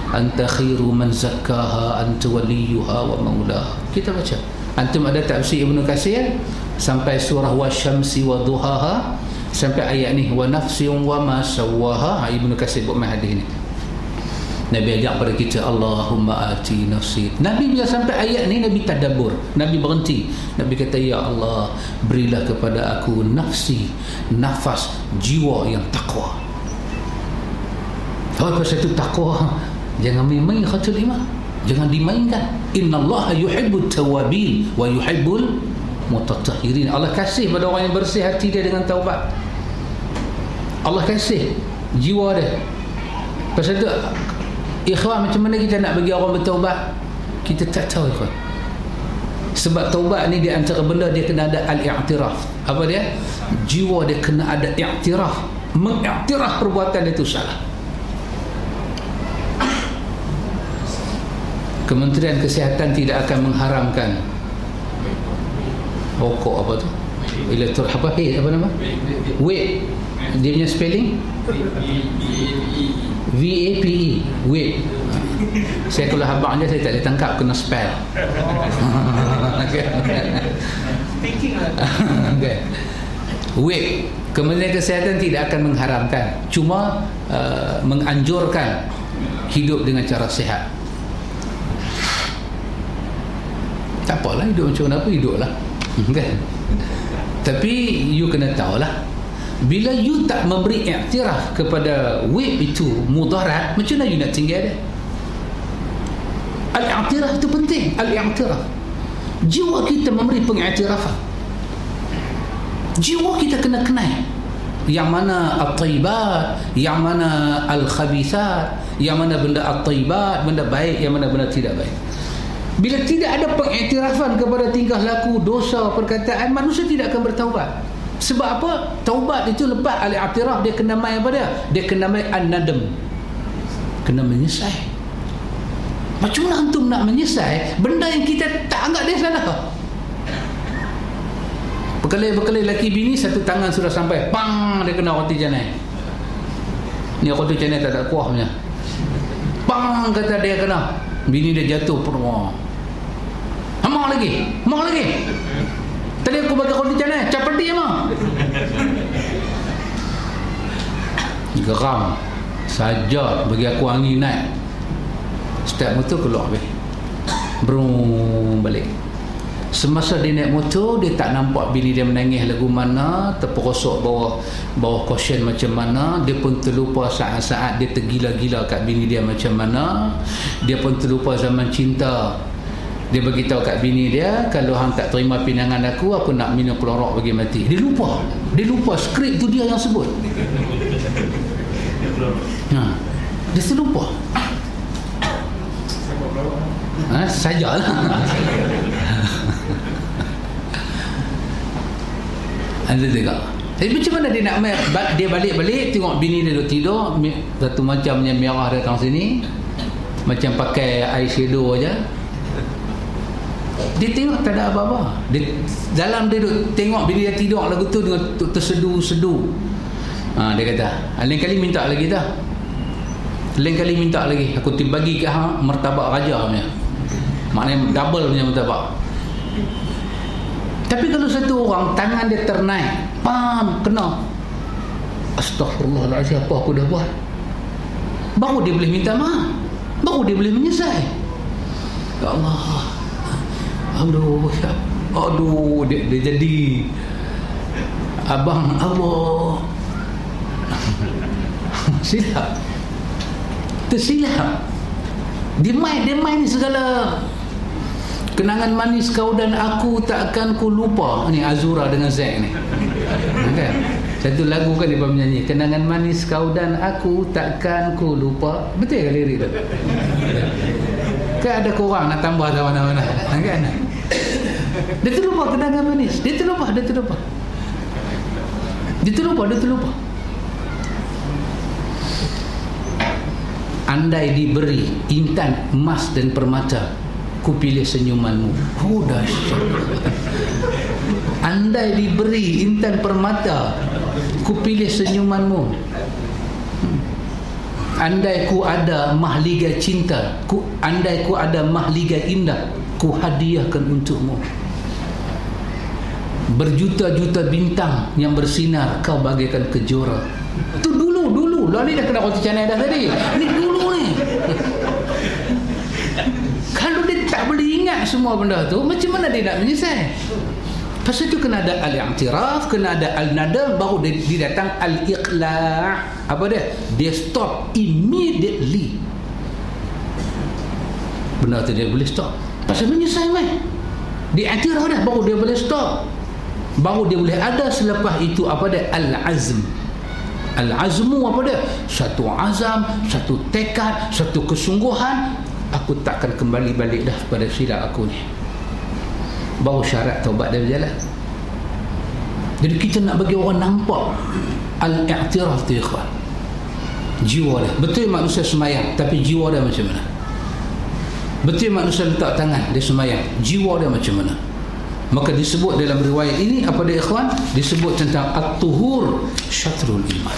Speaker 1: anta khairu man zakkaha anta waliyuha wa maulaha. Kita baca, antum ada tafsir Ibnu Katsir sampai surah wasyamsi wa duhaha sampai ayat ni wa nafsin wa ma sawwaha. Ibnu Katsir buat hadis ni. Nabi ajak pada kita, Allahumma ati nafsi. Nabi bila sampai ayat ni, Nabi tadabbur, Nabi berhenti. Nabi kata, ya Allah, berilah kepada aku nafsi, nafas jiwa yang takwa. Tahu pasal itu takwa jangan main-main khatul iman, jangan dimainkan. Innallaha yuhibbut tawabin wa yuhibbul mutatahhirin. Allah kasih pada orang yang bersih hati dia dengan taubat. Allah kasih jiwa dia. Pasal itu ikhwan, macam mana kita nak bagi orang bertaubat? Kita tak tahu ikhwan. Sebab taubat ni di antara benda dia kena ada al-i'tiraf. Apa dia? Jiwa dia kena ada i'tiraf, mengiktiraf perbuatan dia itu salah. Kementerian Kesihatan tidak akan mengharamkan rokok apa tu? Apa nama? Vape. Dia punya spelling? VAPE. Vape. Saya kalau habang je saya tak boleh tangkap, kena spell. Okay. Vape. Kementerian Kesihatan tidak akan mengharamkan, cuma menganjurkan hidup dengan cara sihat. Tak apalah, hidup macam mana pun hiduplah, kan? Tapi you kena tahulah, bila you tak memberi iktiraf kepada vape itu mudarat, macam mana you nak tinggal dia? Al-iktiraf itu penting. Al-iktiraf, jiwa kita memberi pengiktirafan. Jiwa kita kena kenal yang mana at-tayyibat, yang mana al-khabithat, yang mana benda at-tayyibat, benda baik, yang mana benda tidak baik. Bila tidak ada pengiktirafan kepada tingkah laku, dosa, perkataan, manusia tidak akan bertaubat. Sebab apa? Taubat itu lepas al-i'tiraf, dia kena mai apa dia? Dia kena mai an-nadam, kena menyesal. Macam mana antum nak menyesal benda yang kita tak anggap dia salah? Berkali-berkali laki bini, satu tangan sudah sampai, bang, dia kena roti canai. Ni roti canai tak ada kuahnya. Bang, kata dia kena. Bini dia jatuh, perwah. Mak lagi. Tadi aku bagi roti canai, capat dia mah. Geram saja bagi aku angin naik. Step motor keluar habis. Brum balik. Semasa dia naik motor, dia tak nampak bini dia menangis lagu mana, terperosok bawah cushion macam mana. Dia pun terlupa saat-saat dia tergila-gila kat bini dia macam mana. Dia pun terlupa zaman cinta Dia beritahu kat bini dia, kalau hang tak terima pinangan aku nak minum klorok bagi mati. Dia lupa skrip tu dia yang sebut. Dia terlupa. Sajalah. Anda tengok. Tapi macam mana dia nak dia balik-balik tengok bini dia duduk tidur, satu macamnya merah datang sini, macam pakai eyeshadow aja. Dia tengok tak ada apa-apa. Dalam dia duduk tengok bini dia tidur lagu tu dengan tersedu-sedu. Dia kata, lain kali minta lagi dah. Lain kali minta lagi. Aku bagi ke hang martabak raja punya. Maknanya double punya martabak. Tapi kalau satu orang tangan dia ternaik, kena. Astaghfirullahaladzim, apa aku dah buat? Baru dia boleh minta maaf. Baru dia boleh menyesal. Ya Allah. Aduh, dia jadi abang Allah. Silap. Tersilap. Dia main segala. Kenangan manis kau dan aku takkan ku lupa. Ni Azura dengan Zack ni. Kan? Satu lagu kan dia menyanyi, kenangan manis kau dan aku takkan ku lupa. Betul ke lirik tu? Kan ada korang nak tambah ke mana-mana. Kan? Dia terlupa kenangan manis. Dia terlupa. Andai diberi intan, emas dan permata, ku pilih senyumanmu. Dahsyat. Andai diberi intan permata, ku pilih senyumanmu. Andai ku ada mahligai cinta, andai ku ada mahligai indah, ku hadiahkan untukmu. Berjuta-juta bintang yang bersinar, kau bagaikan kejora. Itu dulu. Lalu dah kena roti canai dah tadi. Ni dulu ni. Kalau dia tak boleh ingat semua benda tu, macam mana dia nak menyesal? Pasal tu kena ada al-i'tiraf, kena ada al-nadam, baru dia datang al-iqla'. Apa dia? Dia stop immediately. Benda tu dia boleh stop. Pasal menyesal mai. Dia i'tiraf dah, baru dia boleh stop. Baru dia boleh ada selepas itu apa dia? Al-azm. Al-azmu apa dia? Satu azam, satu tekad, satu kesungguhan. Aku takkan kembali balik dah pada silap aku ni. Baru syarat taubat dia berjalan. Jadi kita nak bagi orang nampak al-i'tiraf tu, ikhwan. Jiwa dia. Betul manusia semayang, tapi jiwa dia macam mana? Betul manusia letak tangan, dia semayang, jiwa dia macam mana? Maka disebut dalam riwayat ini apa dia, ikhwan? Disebut tentang at-tuhur syatrul iman.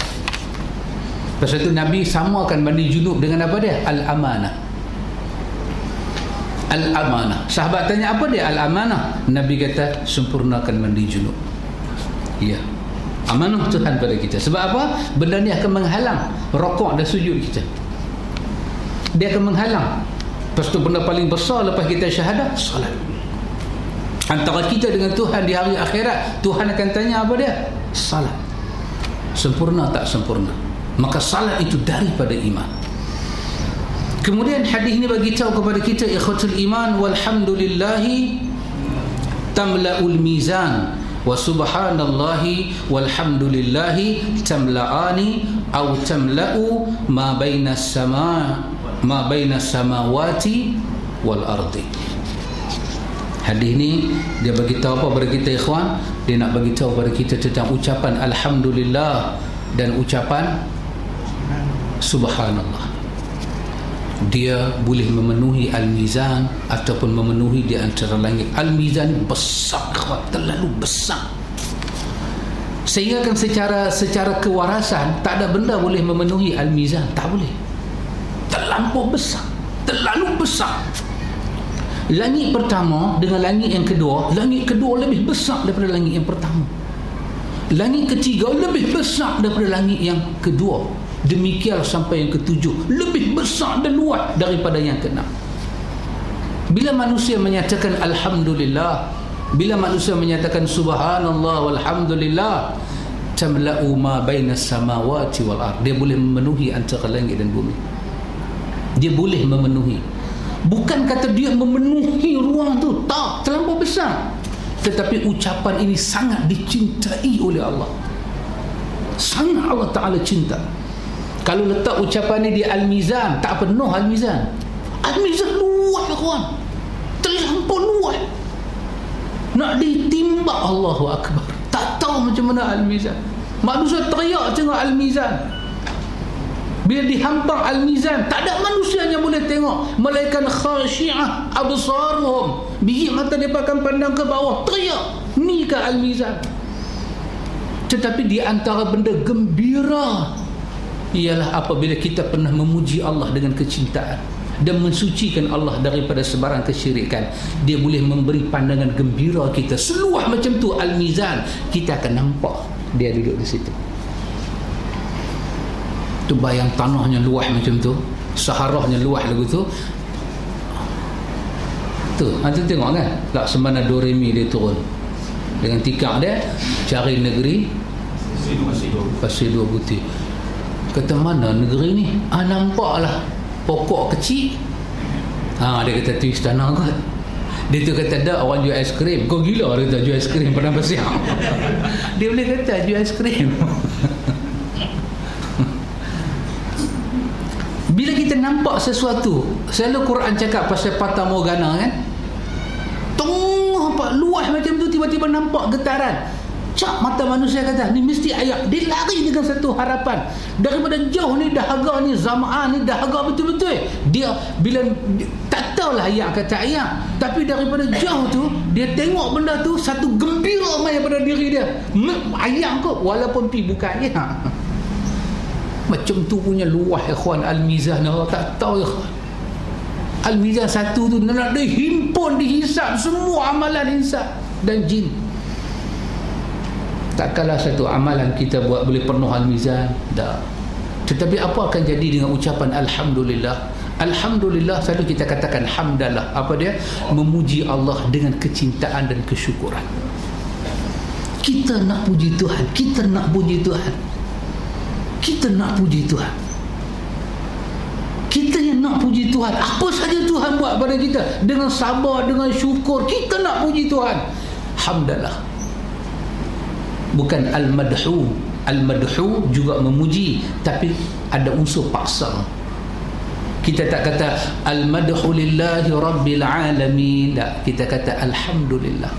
Speaker 1: Pasal itu Nabi samakan mandi junub dengan apa dia? Al-amanah. Al-amanah. Sahabat tanya apa dia al-amanah? Nabi kata sempurnakan mandi junub. Ya. Amanah Tuhan pada kita. Sebab apa? Benda ni akan menghalang rokok dan sujud kita. Dia akan menghalang. Lepas tu benda paling besar lepas kita syahadah, salat. Antara kita dengan Tuhan di hari akhirat, Tuhan akan tanya apa dia? Salat. Sempurna tak sempurna? Maka salat itu daripada iman. Kemudian hadis ini bagi tahu kepada kita, ikhwatul iman, walhamdulillahi tamla'ul mizan wa subhanallahi walhamdulillahi tamla'ani aw tamla'u ma bainas samawati wal ardi. Hadis ni dia bagi tahu apa kepada kita, ikhwan? Dia nak bagi tahu kepada kita tentang ucapan alhamdulillah dan ucapan subhanallah. Dia boleh memenuhi al-mizan ataupun memenuhi di antara langit. Al-mizan besar, ikhwan, terlalu besar. Sehingga kan secara kewarasan tak ada benda boleh memenuhi al-mizan, tak boleh. Terlampau besar, terlalu besar. Langit pertama dengan langit yang kedua, langit kedua lebih besar daripada langit yang pertama. Langit ketiga lebih besar daripada langit yang kedua. Demikian sampai yang ketujuh, lebih besar dan luas daripada yang keenam. Bila manusia menyatakan alhamdulillah, bila manusia menyatakan subhanallah walhamdulillah, tamla'u ma bainas samawati wal ard, dia boleh memenuhi antara langit dan bumi. Dia boleh memenuhi. Bukan kata dia memenuhi ruang tu, tak, terlampau besar. Tetapi ucapan ini sangat dicintai oleh Allah. Sangat Allah Ta'ala cinta. Kalau letak ucapan ini di Al-Mizan, tak penuh Al-Mizan. Al-Mizan luas, kawan, terlampau luas. Nak ditimbak, Allahu Akbar, tak tahu macam mana Al-Mizan. Manusia teriak tengok Al-Mizan. Bila dihampang Al-Mizan, tak ada manusia yang boleh tengok, melainkan khasyi'ah absaruhum, biji mata mereka akan pandang ke bawah, teriak, ni ke Al-Mizan. Tetapi di antara benda gembira ialah apabila kita pernah memuji Allah dengan kecintaan dan mensucikan Allah daripada sebarang kesyirikan. Dia boleh memberi pandangan gembira kita. Seluas macam tu Al-Mizan, kita akan nampak dia duduk di situ. Tu bayang tanahnya luas macam tu, Saharahnya luas lagu tu. Tu, antum tengok kan, Laksamana Doremi dia turun dengan tikar dia cari negeri Pasir Dua Putih. Kata, mana negeri ni? Nampaklah pokok kecil. Dia kata, tu istana kot. Dia tu kata, dah orang jual aiskrim. Kau gila, dia kata jual aiskrim Padang Pasir. Dia boleh kata jual aiskrim. Bila kita nampak sesuatu, selalu Quran cakap pasal Fata Morgana kan, tengah luas macam tu, tiba-tiba nampak getaran. Cak mata manusia kata, ni mesti ayat. Dia lari dengan satu harapan. Daripada jauh ni dahaga ni, Zam'an ni dahaga betul-betul. Dia bila tak tahulah ayat kata ayat, tapi daripada jauh tu dia tengok benda tu, satu gembira mai pada diri dia. Ayat kot, walaupun pi bukan ayat. Macam tu punya luah ikhwan Al-Mizan. Tak tahu ikhwan, Al-Mizan satu tu nak dihimpun, dihisap semua amalan insan dan jin. Takkanlah satu amalan kita buat boleh penuh Al-Mizan, dah. Tetapi apa akan jadi dengan ucapan Alhamdulillah? Alhamdulillah, selalu kita katakan hamdalah. Apa dia? Memuji Allah dengan kecintaan dan kesyukuran. Kita nak puji Tuhan, kita nak puji Tuhan, kita nak puji Tuhan. Kita yang nak puji Tuhan. Apa saja Tuhan buat pada kita, dengan sabar, dengan syukur, kita nak puji Tuhan. Hamdalah. Bukan al-madhu. Al-madhu juga memuji, tapi ada unsur paksa. Kita tak kata al-madhu lillahi rabbil alamin. Tak, kita kata alhamdulillah.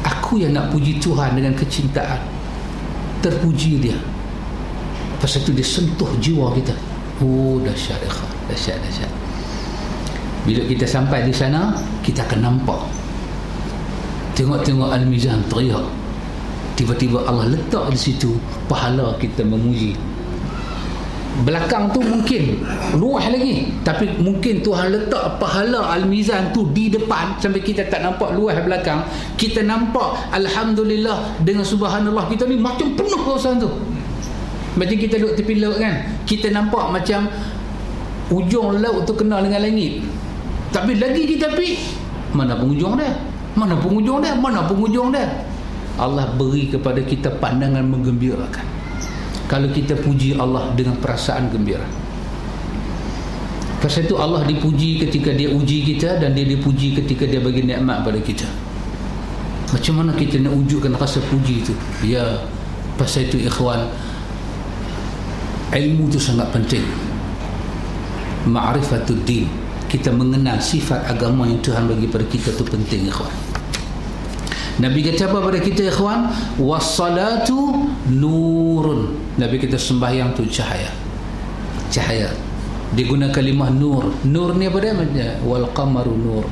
Speaker 1: Aku yang nak puji Tuhan dengan kecintaan. Terpuji dia. Pasal itu dia sentuh jiwa kita. Oh, dahsyat ikhwan, dahsyat. Bila kita sampai di sana, kita akan nampak, tengok Al-Mizan teriak. Tiba-tiba Allah letak di situ pahala kita memuji. Belakang tu mungkin luas lagi, tapi mungkin Tuhan letak pahala Al-Mizan tu di depan sampai kita tak nampak luas belakang. Kita nampak Alhamdulillah dengan Subhanallah kita ni macam penuh kawasan tu. Macam kita duduk tepi laut kan, kita nampak macam ujung laut tu kenal dengan langit. Tapi lagi kita pergi, mana penghujung dia? Mana penghujung dia? Mana penghujung dia? Allah beri kepada kita pandangan menggembirakan kalau kita puji Allah dengan perasaan gembira. Pasal itu Allah dipuji ketika dia uji kita, dan dia dipuji ketika dia bagi nikmat pada kita. Macam mana kita nak wujudkan rasa puji itu? Ya, pasal itu ikhwan, ilmu itu sangat penting. Ma'rifatud din, kita mengenal sifat agama yang Tuhan bagi pada kita itu penting ikhwan. Nabi kata apa pada kita ikhwan? Wassalatu nurun. Nabi kita sembahyang tu cahaya. Cahaya. Dia guna kalimah nur. Nur ni apa dia? Wal qamaru nur.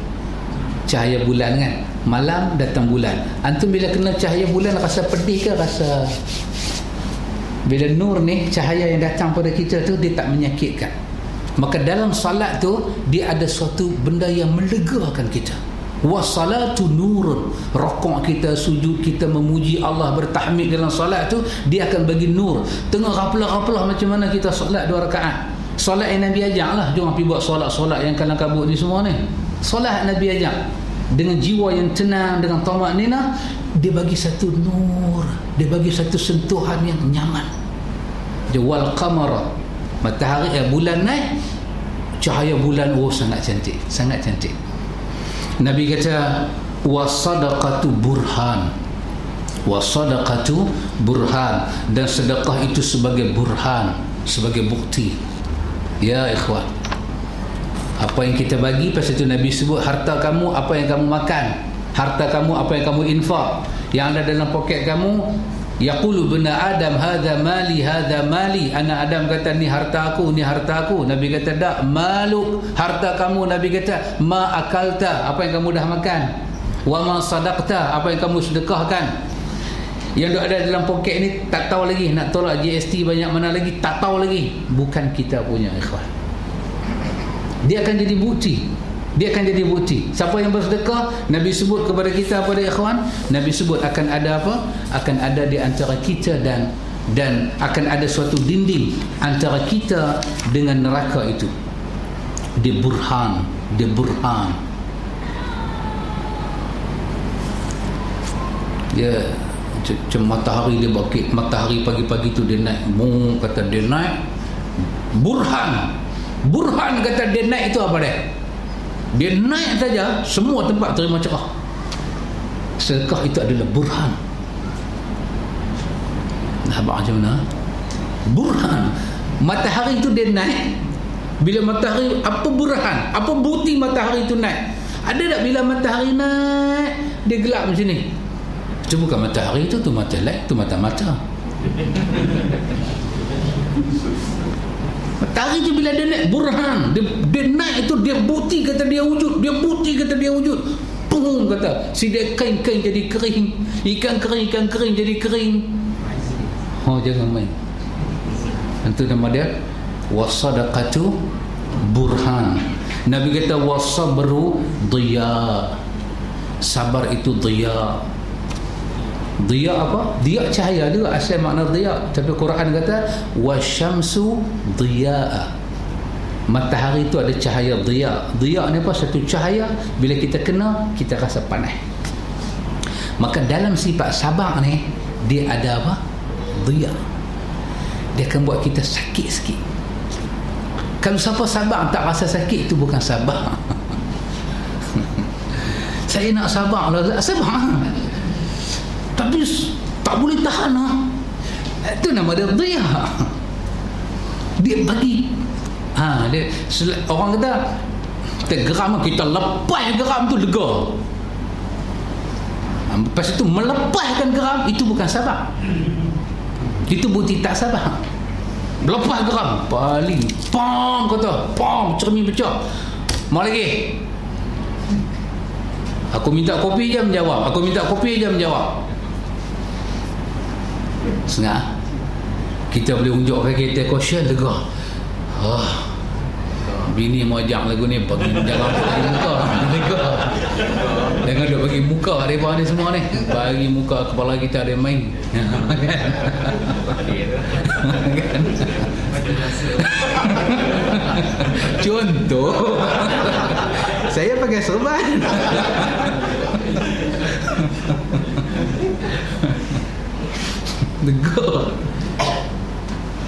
Speaker 1: Cahaya bulan kan. Malam datang bulan. Antum bila kena cahaya bulan rasa pedih ke rasa? Bila nur ni, cahaya yang datang pada kita tu, dia tak menyakitkan. Maka dalam salat tu dia ada suatu benda yang melegakan kita. Wassalatu nurun. Rokok kita, sujud kita, memuji Allah, bertahmid dalam solat tu, dia akan bagi nur. Tengah raplah-raplah macam mana kita solat 2 rakaat. Solat yang Nabi ajak lah. Jangan pergi buat solat-solat yang kalang kabut ni semua ni. Solat Nabi ajak dengan jiwa yang tenang, dengan tamak nina. Dia bagi satu nur, dia bagi satu sentuhan yang nyaman. Dia wal qamara, matahari bulan naik, cahaya bulan, oh sangat cantik, sangat cantik. Nabi kata wasadaqatu burhan, wasadaqatu burhan, dan sedekah itu sebagai burhan, sebagai bukti. Ya ikhwan, apa yang kita bagi, pasal itu Nabi sebut harta kamu apa yang kamu makan, harta kamu apa yang kamu infak, yang ada dalam poket kamu. Yaqulu bena Adam hadza mali hadza mali, anak Adam kata ni harta aku, ni harta aku. Nabi kata dak, maluk, harta kamu. Nabi kata ma akalta, apa yang kamu dah makan, wa ma sadaqta, apa yang kamu sedekahkan. Yang ada dalam poket ni tak tahu lagi, nak tolak GST banyak mana lagi tak tahu lagi, bukan kita punya ikhwan. Dia akan jadi bukti, dia akan jadi bukti. Siapa yang bersedekah, Nabi sebut kepada kita pada ikhwan, Nabi sebut akan ada apa? Akan ada di antara kita dan akan ada suatu dinding antara kita dengan neraka itu. Dia burhan, dia burhan. Dia macam matahari, dia bangkit matahari pagi-pagi tu dia naik, bung kata dia naik, burhan, burhan kata dia naik itu apa dia naik saja semua tempat terima cerah. Sedekah itu adalah burhan. Nah, macam mana burhan? Matahari itu dia naik, bila matahari, apa burhan, apa bukti matahari itu naik? Ada tak bila matahari naik dia gelap macam ni? Itu bukan matahari, itu mata lain, itu mata-mata. Matahari tu bila dia naik burhan, dia naik itu, dia bukti kata dia wujud, dia bukti kata dia wujud. Pung kata sidak kain-kain jadi kering, ikan kering jadi kering. Oh, jangan main. Itu nama dia wasadaqatu burhan. Nabi kata wasabru diya, sabar itu diya. Diya apa? Diya cahaya juga asal makna diya, tapi Quran kata wasyamsu diyaa. Matahari itu ada cahaya diya. Diya ni apa? Satu cahaya, bila kita kena kita rasa panas. Maka dalam sifat sabar ni dia ada apa? Diya. Dia akan buat kita sakit sikit. Kalau siapa sabar tak rasa sakit, itu bukan sabar. Saya nak sabar lah, sabar, tapi tak boleh tahan lah. Itu nama dia diya. Dia bagi dia, orang kata kita geram, kita lepas geram tu lega. Lepas itu melepaskan geram, itu bukan sabar, itu bukti tak sabar. Lepas geram paling pam kata pam, cermin pecah. Mau lagi, aku minta kopi je menjawab, aku minta kopi je menjawab. Setengah kita boleh unjuk kaki kita caution, lega. Bini mau ajak lagu ni, bagi jangan bagi muka, lega. Jangan duk bagi muka mereka ni semua ni, bagi muka kepala kita ada main. Contoh saya pakai serban. Lega.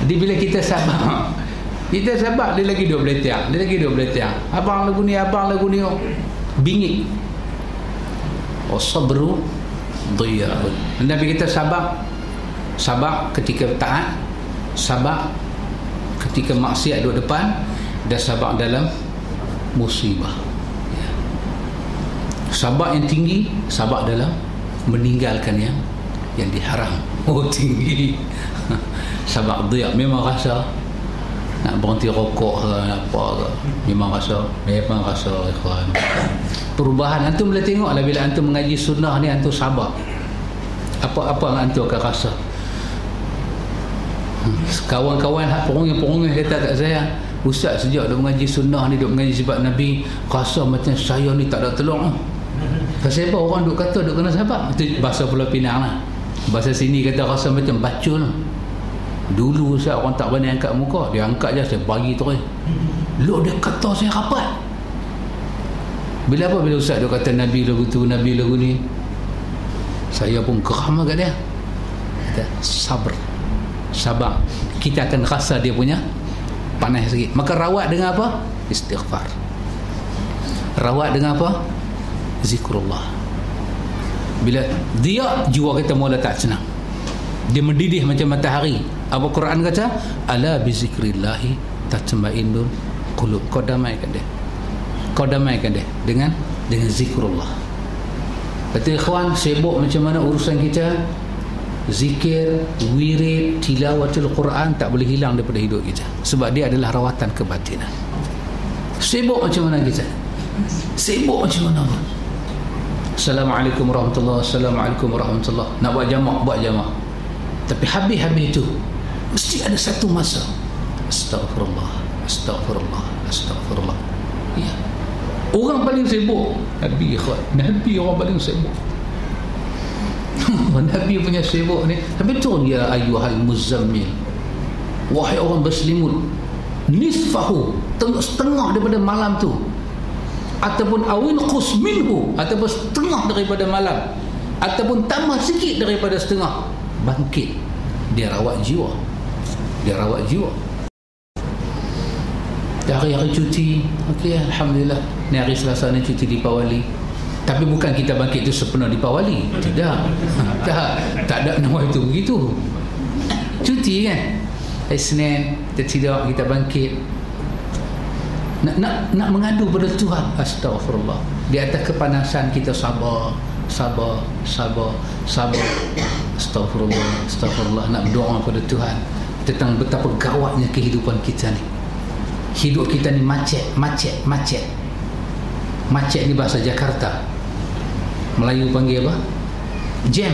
Speaker 1: Jadi bila kita sabar, dia lagi duk beletak, dia lagi duk beletak. Abang lagu ni, abang lagu ni, bingit. Sabru dhiya'un. Nabi kita sabar ketika taat, sabar ketika maksiat duduk depan, dan sabar dalam musibah. Sabar yang tinggi, sabar dalam meninggalkan yang diharam. Oh, tinggi. Sabar dia memang rasa nak berhenti rokok ke apa ke, memang rasa ikhwan. Perubahan antum boleh tengoklah bila antum mengaji sunnah ni, antum sabar, apa yang antum akan rasa. Kawan-kawan perongeng kata kat saya, ustaz sejak duk mengaji sunnah ni, duk mengaji sifat Nabi, rasa macam saya ni tak ada tolong. Pasal apa orang duk kata duk kena sabar? Itu bahasa Pulau Pinang lah. Bahasa sini kata rasa macam bacul. Dulu saya orang tak berani angkat muka, dia angkat je, saya bagi terus. Lu dia kata saya rapat. Bila ustaz dia kata Nabi lagu tu, Nabi lagu ni, saya pun geram agak dia. Kita sabar. Kita akan rasa dia punya panas sikit. Maka rawat dengan apa? istighfar. Rawat dengan apa? Zikrullah. Bila dia, jiwa kita mula tak senang, dia mendidih macam matahari. Apa Quran kata? Ala bi zikrillahi tatma'innul qulub. Kau damaikan dia dengan zikrullah. Kata ikhwan, sibuk macam mana urusan kita, zikir, wirid, tilawatul Quran tak boleh hilang daripada hidup kita, sebab dia adalah rawatan kebatinan. Sibuk macam mana kita, sibuk macam mana pun. Assalamualaikum warahmatullahi, Assalamualaikum warahmatullahi. Nak buat jamak, tapi habis itu mesti ada satu masa Astaghfirullah, Astaghfirullah, Astaghfirullah. Ya. Orang paling sibuk Nabi, ikhwan. Nabi orang paling sibuk. Nabi punya sibuk ni. Betul, ya ayyuhal muzammil, wahai orang berselimut, nisfahu, setengah daripada malam tu, ataupun awin qus minhu, ataupun setengah daripada malam, ataupun tambah sikit daripada setengah, bangkit. Dia rawat jiwa. Hari-hari cuti, okey, alhamdulillah. Ni hari Selasa ni cuti Deepawali. Tapi bukan kita bangkit tu sepenuh Deepawali. Tidak. Tak ada nama itu begitu. Cuti kan. Hari Senin kita tidur, kita bangkit. Nak mengadu pada Tuhan. Astagfirullah. Di atas kepanasan kita sabar. Astagfirullah. Nak berdoa pada Tuhan tentang betapa gawatnya kehidupan kita ni. Hidup kita ni macet. Macet ni bahasa Jakarta. Melayu panggil apa? Jam.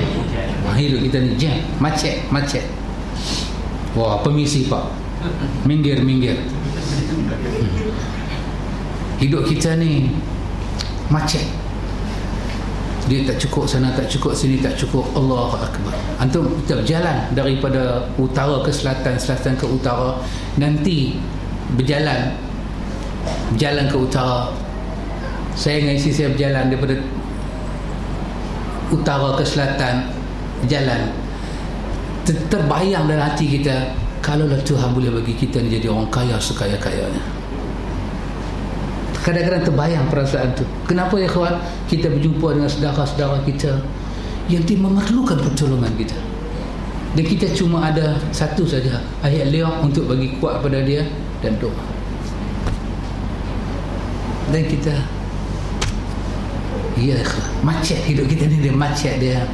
Speaker 1: Hidup kita ni jam, macet. Wah, permisi pak, minggir. Hidup kita ni macet. Dia tak cukup sana, tak cukup sini, tak cukup. Allahu Akbar. Antum kita berjalan daripada utara ke selatan, selatan ke utara. Nanti berjalan ke utara. Saya dengan isteri saya berjalan daripada utara ke selatan, jalan. Terbayang dalam hati kita, kalaulah Tuhan boleh bagi kita ni jadi orang kaya sekaya-kayanya. Kadang-kadang terbayang perasaan tu. Kenapa ya kawan? Kita berjumpa dengan saudara-saudara kita yang dia memerlukan pertolongan kita, dan kita cuma ada satu saja ayat liang untuk bagi kuat pada dia dan doa. Dan kita, ya macet hidup kita ni, dia macet dia.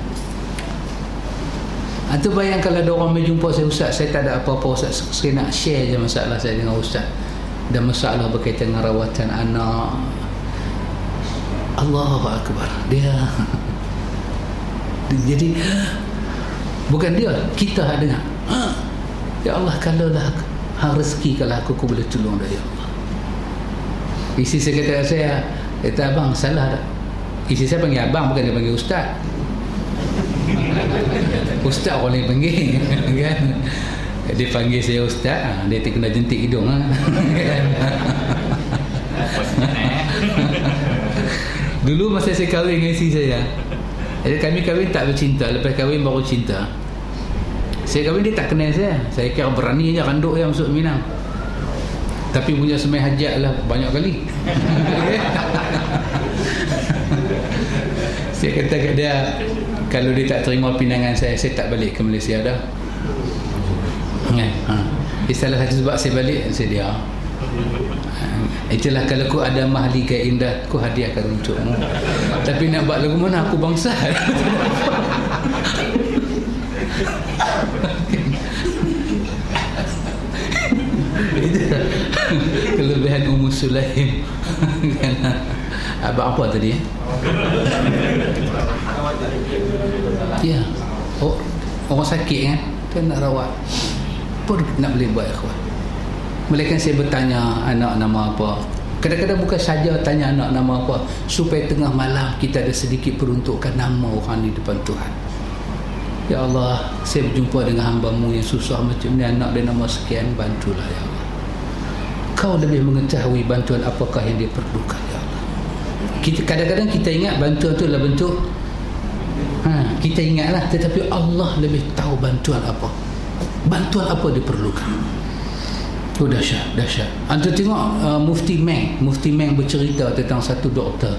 Speaker 1: Itu bayang kalau ada orang berjumpa saya, Ustaz, saya tak ada apa-apa Ustaz, saya nak share je masalah saya dengan Ustaz, dan masalah berkaitan dengan rawatan anak. Allahu Akbar. Dia jadi bukan dia, kita dengar. Ya Allah, kalaulah rezeki, kalau aku boleh tolong dia, ya Allah. Isteri saya kata saya, kata abang salah tak? Isteri saya panggil abang, bukan dia panggil Ustaz. Ustaz orang lain panggil kan? Dia panggil saya Ustaz, dia kena jentik hidung kan? Dulu masa saya kahwin dengan isteri saya, kami kahwin tak bercinta, lepas kahwin baru cinta. Saya kahwin, dia tak kenal saya kira berani je randuk yang masuk Minang, tapi punya semai hajat lah banyak kali. Saya kata kat dia, kalau dia tak terima pinangan saya tak balik ke Malaysia dah. Salah satu sebab saya balik, saya dia. Itulah kalau ku ada mahlika indah, ku hadiahkan untukmu. Tapi nak buat lagu mana, aku bangsa. Itu kelebihan Ummu Sulaim. Abang apa tadi? Ya, orang sakit kan, kan nak rawat pun nak boleh buat ikhwan. Melainkan saya bertanya anak nama apa. Kadang-kadang bukan saja tanya anak nama apa, supaya tengah malam kita ada sedikit peruntukan nama orang di depan Tuhan. Ya Allah, saya berjumpa dengan hamba-Mu yang susah macam ni, anak dia nama sekian, bantulah ya Allah. Kau lebih mengetahui bantuan apakah yang dia perlukan ya Allah. Kadang-kadang kita ingat bantuan itu adalah bentuk kita ingatlah, tetapi Allah lebih tahu bantuan apa diperlukan. Oh, dahsyat. Anda tengok Mufti Meng bercerita tentang satu doktor.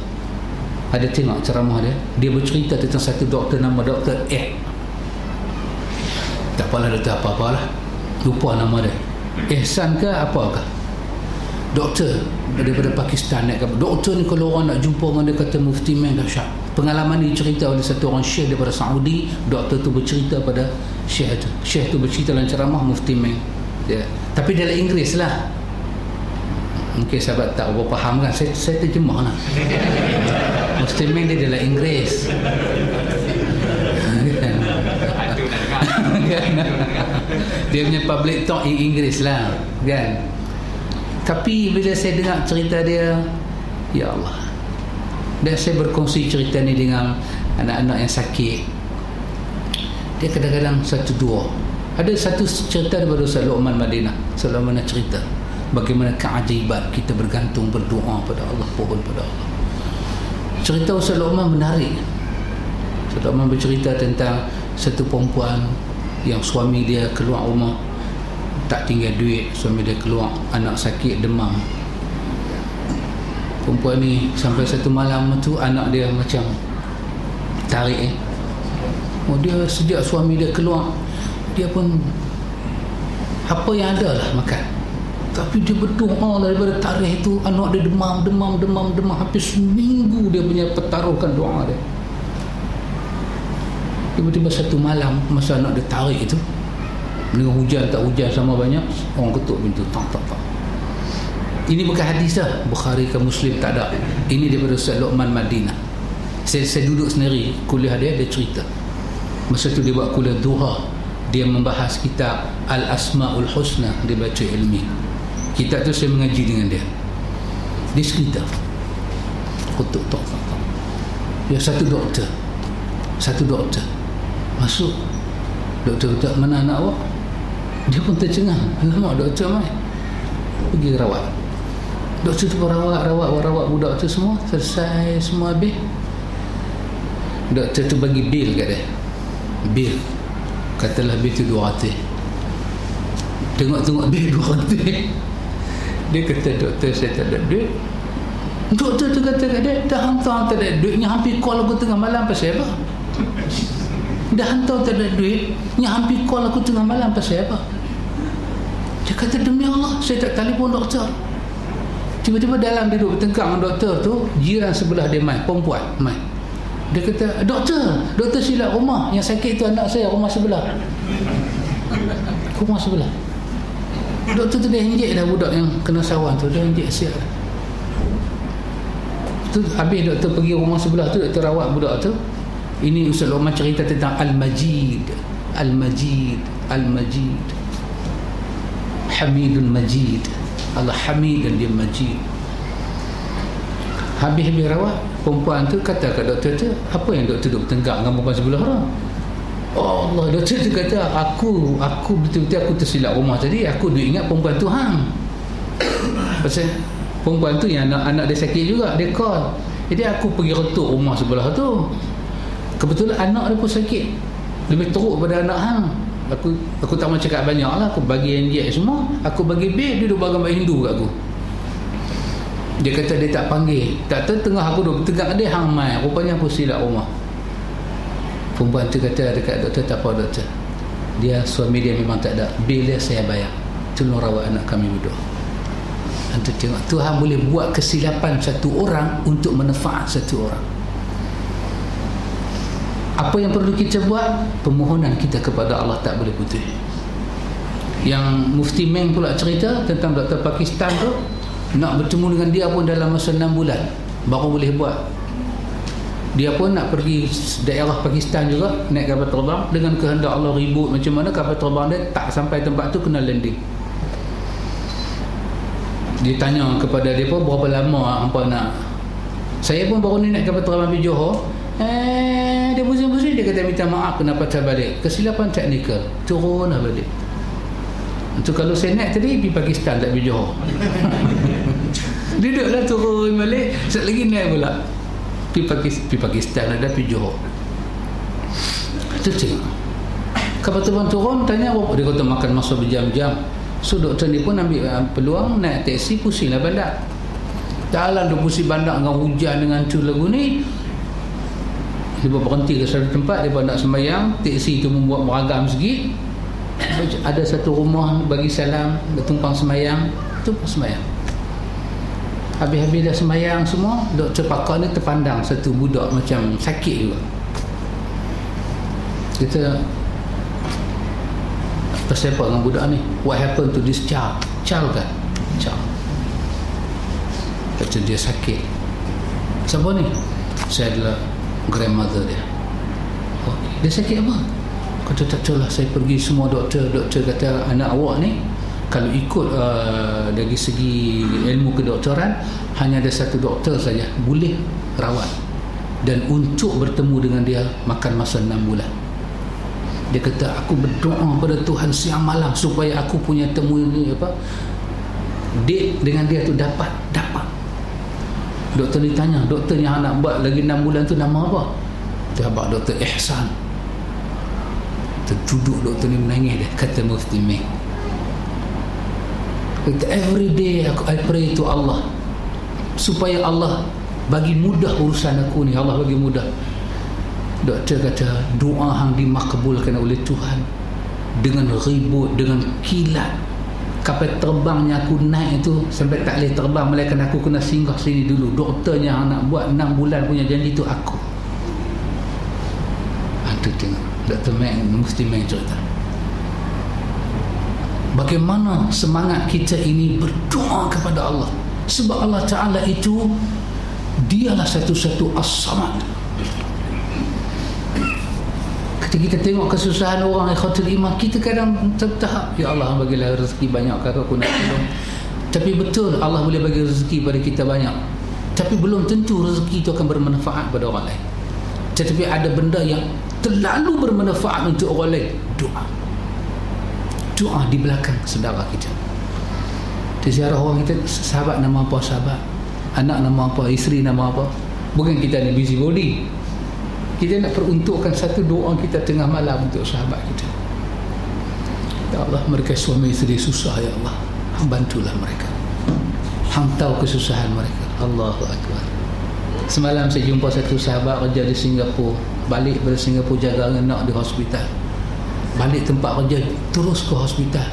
Speaker 1: Ada tengok ceramah dia? Dia bercerita tentang satu doktor nama Doktor tak apalah, doktor apa-apalah, lupa nama dia. Ihsan ke apakah? Doktor daripada Pakistan naik kapal. Doktor ni kalau orang nak jumpa dengan dia, kata Mufti Meng dahsyat. Pengalaman ni cerita oleh satu orang syekh daripada Saudi. Doktor tu bercerita pada syekh tu. Syekh tu bercerita dalam ceramah Mufti Meng. Ya. Tapi dalam Inggeris lah. Mungkin sahabat tak berapa faham kan. Saya terjemah lah. Mufti Meng dia dalam Inggeris. Dia punya public talk in Inggeris lah kan. Tapi bila saya dengar cerita dia, ya Allah, dan saya berkongsi cerita ni dengan anak-anak yang sakit, dia kadang-kadang satu dua. Ada satu cerita daripada Ustaz Luqman Madinah. Ustaz Luqman cerita bagaimana keajaiban kita bergantung, berdoa pada Allah, pohon pada Allah. Cerita Ustaz Luqman menarik. Ustaz Luqman bercerita tentang satu perempuan yang suami dia keluar rumah, tak tinggal duit. Suami dia keluar, anak sakit, demam. Perempuan ni sampai satu malam tu anak dia macam tarik dia sejak suami dia keluar, dia pun apa yang ada lah makan. Tapi dia berdoa daripada tarikh itu, anak dia demam. Hampir seminggu dia punya pertaruhkan doa dia. Tiba-tiba satu malam masa anak dia tarik itu, dengan hujan tak hujan sama banyak, orang ketuk pintu, tak. Ini bukan hadis dah, Bukhari ke Muslim tak ada. Ini daripada Ustaz Luqman Madinah. Saya duduk sendiri kuliah dia cerita. Masa tu dia buat kuliah duha, dia membahas kitab Al-Asma'ul Husna, dia baca ilmi. Kitab tu saya mengaji dengan dia. Dia cerita kutuk tak. Ya, satu doktor masuk. Doktor kata, mana anak awak? Dia pun tercengang. Alamak, doktor mai pergi rawat. Doktor tu rawat budak tu semua. Selesai semua habis, doktor tu bagi bil kat dia. Bil, katalah bil tu 200. Tengok bil 200. Dia kata, doktor saya tak ada duit. Doktor tu kata kat dia, dah hantar tak ada duitnya, hampir call aku tengah malam pasal apa? Dah hantar tak ada duit, hampir call aku tengah malam pasal apa? Dia kata, demi Allah saya tak telefon doktor. Tiba-tiba dalam dia duduk bertengkar dengan doktor tu, jiran sebelah dia perempuan mai. Dia kata, doktor silap rumah, yang sakit tu anak saya, rumah sebelah. Doktor tu dah injek dah budak yang kena sawan tu, dah injek siap dah. Tu habis doktor pergi rumah sebelah tu, doktor rawat budak tu. Ini Ustaz Luqman cerita tentang Al-Majid, Hamidun Majid. Allah Hamid dan dia Majid. Habis rawat, perempuan tu kata kat doktor tu, apa yang doktor duduk tenggak dengan perempuan sebelah orang? Oh Allah, doktor tu kata, aku betul-betul aku tersilap rumah tadi, aku duk ingat perempuan tu hang. Pasal perempuan tu yang anak dia sakit juga, dia call. Jadi aku pergi retuk rumah sebelah tu. Kebetulan anak dia pun sakit, lebih teruk pada anak hang. Aku tak mahu cakap banyak lah. Aku bagi injek semua, aku bagi bil, dia duduk bagai Hindu kat aku. Dia kata dia tak panggil, tak tahu tengah aku duduk tegak dia hang mai, rupanya aku silap rumah. Perempuan tu kata dekat doktor, tak apa doktor, dia suami dia memang tak ada, bil dia saya bayar, tolong rawat anak kami berdua. Anda tengok, Tuhan boleh buat kesilapan satu orang untuk manfaat satu orang. Apa yang perlu kita buat? Permohonan kita kepada Allah tak boleh putus. Yang Mufti Meng pula cerita tentang doktor Pakistan tu, nak bertemu dengan dia pun dalam masa 6 bulan baru boleh buat. Dia pun nak pergi daerah Pakistan juga, naik kapal terbang, dengan kehendak Allah ribut macam mana, kapal terbang dia tak sampai tempat tu kena landing. Dia tanya kepada dia pun, berapa lama hampa nak? Saya pun baru ni naik kapal terbang pergi Johor. Dia pusing-pusing, dia kata minta maaf kenapa tak balik, kesilapan teknikal, turun lah balik. Itu kalau saya naik tadi pergi Pakistan, tak pergi Johor. Duduklah turun balik, sekejap lagi naik pula pergi Pakistan, ada pergi Johor. Itu tengok kapal terbang turun, tanya apa, dia kata makan masa berjam-jam. So doktor ni pun ambil peluang naik taksi, pusinglah bandar. Jalan dia pusing bandar dengan hujan dengan tu lagu ni. Dia berhenti ke satu tempat, dia nak sembahyang, taksi tu membuat meragam sikit. Ada satu rumah bagi salam, bertumpang sembahyang, tu pun sembahyang. Habis-habis dah sembahyang semua, doktor pakar ni terpandang satu budak macam sakit juga. Kita pasal apa dengan budak ni? What happened to this child? Child kan? Child. Kata dia sakit. Siapa ni? Saya adalah grandmother dia. Oh, dia sakit apa? Kata tak tahu lah, saya pergi semua doktor. Doktor kata anak awak ni kalau ikut dari segi ilmu kedoktoran, hanya ada satu doktor saja boleh rawat, dan untuk bertemu dengan dia makan masa 6 bulan. Dia kata aku berdoa pada Tuhan siang malam supaya aku punya temu ni date dengan dia tu dapat. Doktor ni tanya, doktor yang nak buat lagi 6 bulan tu nama apa? Dia abang Doktor Ihsan. Terduduk doktor ni menangis dia. Kata Mufti Meng, every day I pray to Allah supaya Allah bagi mudah urusan aku ni. Allah bagi mudah. Doktor kata doa hang dimakbulkan oleh Tuhan dengan ribut, dengan kilat. Kapal terbangnya aku naik tu sampai tak boleh terbang, melainkan aku kena singgah sini dulu. Doktornya yang nak buat 6 bulan punya janji tu aku. Tu tengok Dr. Mufti Meng cerita bagaimana semangat kita ini berdoa kepada Allah, sebab Allah Ta'ala itu dialah satu-satu as-samad. Ketika kita tengok kesusahan orang ikhwatul iman, kita kadang tertahap, ya Allah bagilah rezeki banyak, kakak aku nak tolong. Tapi betul Allah boleh bagi rezeki pada kita banyak, tapi belum tentu rezeki itu akan bermanfaat pada orang lain. Tetapi ada benda yang terlalu bermanfaat untuk orang lain. Doa di belakang saudara kita. Di ziarah orang kita, sahabat nama apa sahabat, anak nama apa, isteri nama apa. Bukan kita ni busybody. Kita nak peruntukkan satu doa kita tengah malam untuk sahabat kita. Ya Allah, mereka suami isteri susah, ya Allah, Hang bantulah mereka. Hang tahu kesusahan mereka. Allahu Akbar. Semalam saya jumpa satu sahabat kerja di Singapura, balik dari Singapura jaga anak di hospital, balik tempat kerja terus ke hospital,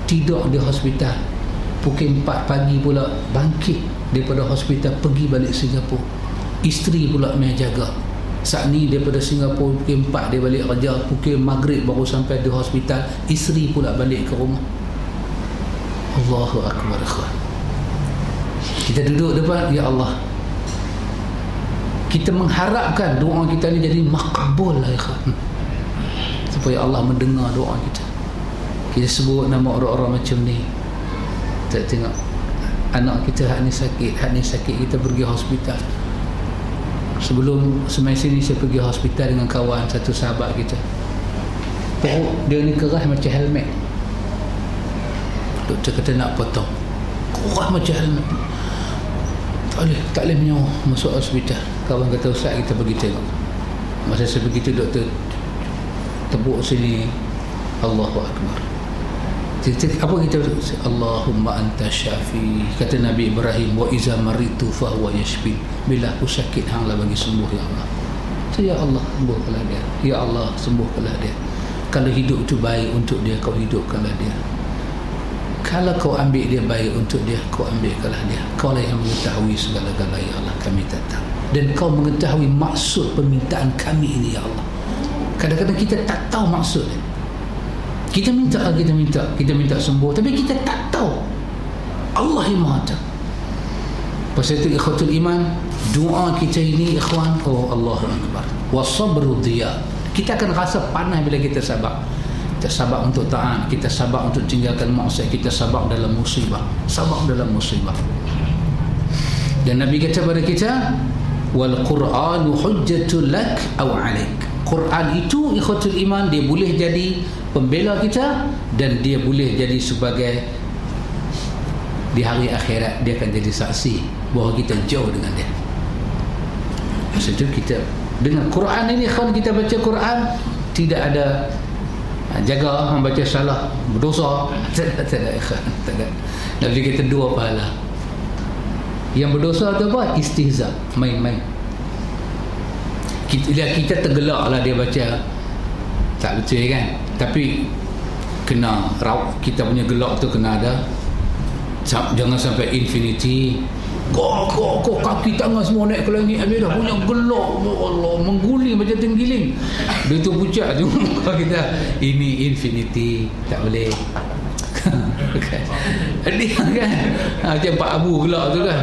Speaker 1: tidur di hospital, pukul 4 pagi pula bangkit daripada hospital pergi balik Singapura. Isteri pula main jaga. Saat ni daripada Singapura pukul 4 dia balik kerja, pukul maghrib baru sampai di hospital, isteri pula balik ke rumah. Allahu Akbar. Kita duduk depan, ya Allah, kita mengharapkan doa kita ni jadi makbul lah, supaya Allah mendengar doa kita. Kita sebut nama orang-orang macam ni, kita tengok anak kita hak ni sakit, kita pergi hospital. Sebelum semai sini saya pergi hospital dengan kawan, satu sahabat kita, perut dia ni keras macam helmet. Doktor kata nak potong, keras macam helmet, tak boleh menyawa masuk hospital. Kawan kata ustaz kita pergi tengok. Masa saya pergi tu doktor tepuk sini, Allahu Akbar. Apa kita Allahumma anta syafi, kata Nabi Ibrahim, wa iza maritu fahuwa yashfi, bila aku sakit hanglah bagi sembuh ya Allah. So, ya Allah sembuhkanlah dia, ya Allah sembuhkanlah dia. Kalau hidup itu baik untuk dia, kau hidupkanlah dia. Kalau kau ambil dia baik untuk dia, kau ambilkanlah dia. Kau lah yang mengetahui segala-gala ya Allah, kami tak tahu. Dan kau mengetahui maksud permintaan kami ini ya Allah. Kadang-kadang kita tak tahu maksud dia. Kita minta sembuh, tapi kita tak tahu. Allah yang Maha tahu. Pasal itu ikhwatul iman, doa kita ini ikhwan, oh Allahu Akbar. Wasabru diya. Kita akan rasa panas bila kita sabar. Kita sabar untuk taat, kita sabar untuk tinggalkan maksiat, kita sabar dalam musibah. Sabar dalam musibah. Dan Nabi kata pada kita, wal Qur'anu hujjatul lak aw 'alaik. Quran itu ikhwatul iman, dia boleh jadi pembela kita, dan dia boleh jadi sebagai di hari akhirat dia akan jadi saksi bahawa kita jauh dengan dia. Sebab itu kita dengan Quran ini, kalau kita baca Quran, tidak ada Jaga orang baca salah berdosa. Tak ada ikhwan, tak ada. Nabi kata 2 pahala. Yang berdosa tu apa? Istihza, main-main. Kita tergelak lah dia baca tak betul kan, tapi kena kita punya gelak tu kena ada, jangan sampai infinity. Kok kaki tangan semua naik ke langit, habis dah punya gelak, Allah, mengguling macam tenggiling. Dia tu pucat tu muka kita, ini infinity, tak boleh. Dia kan macam Pak Abu gelak tu kan.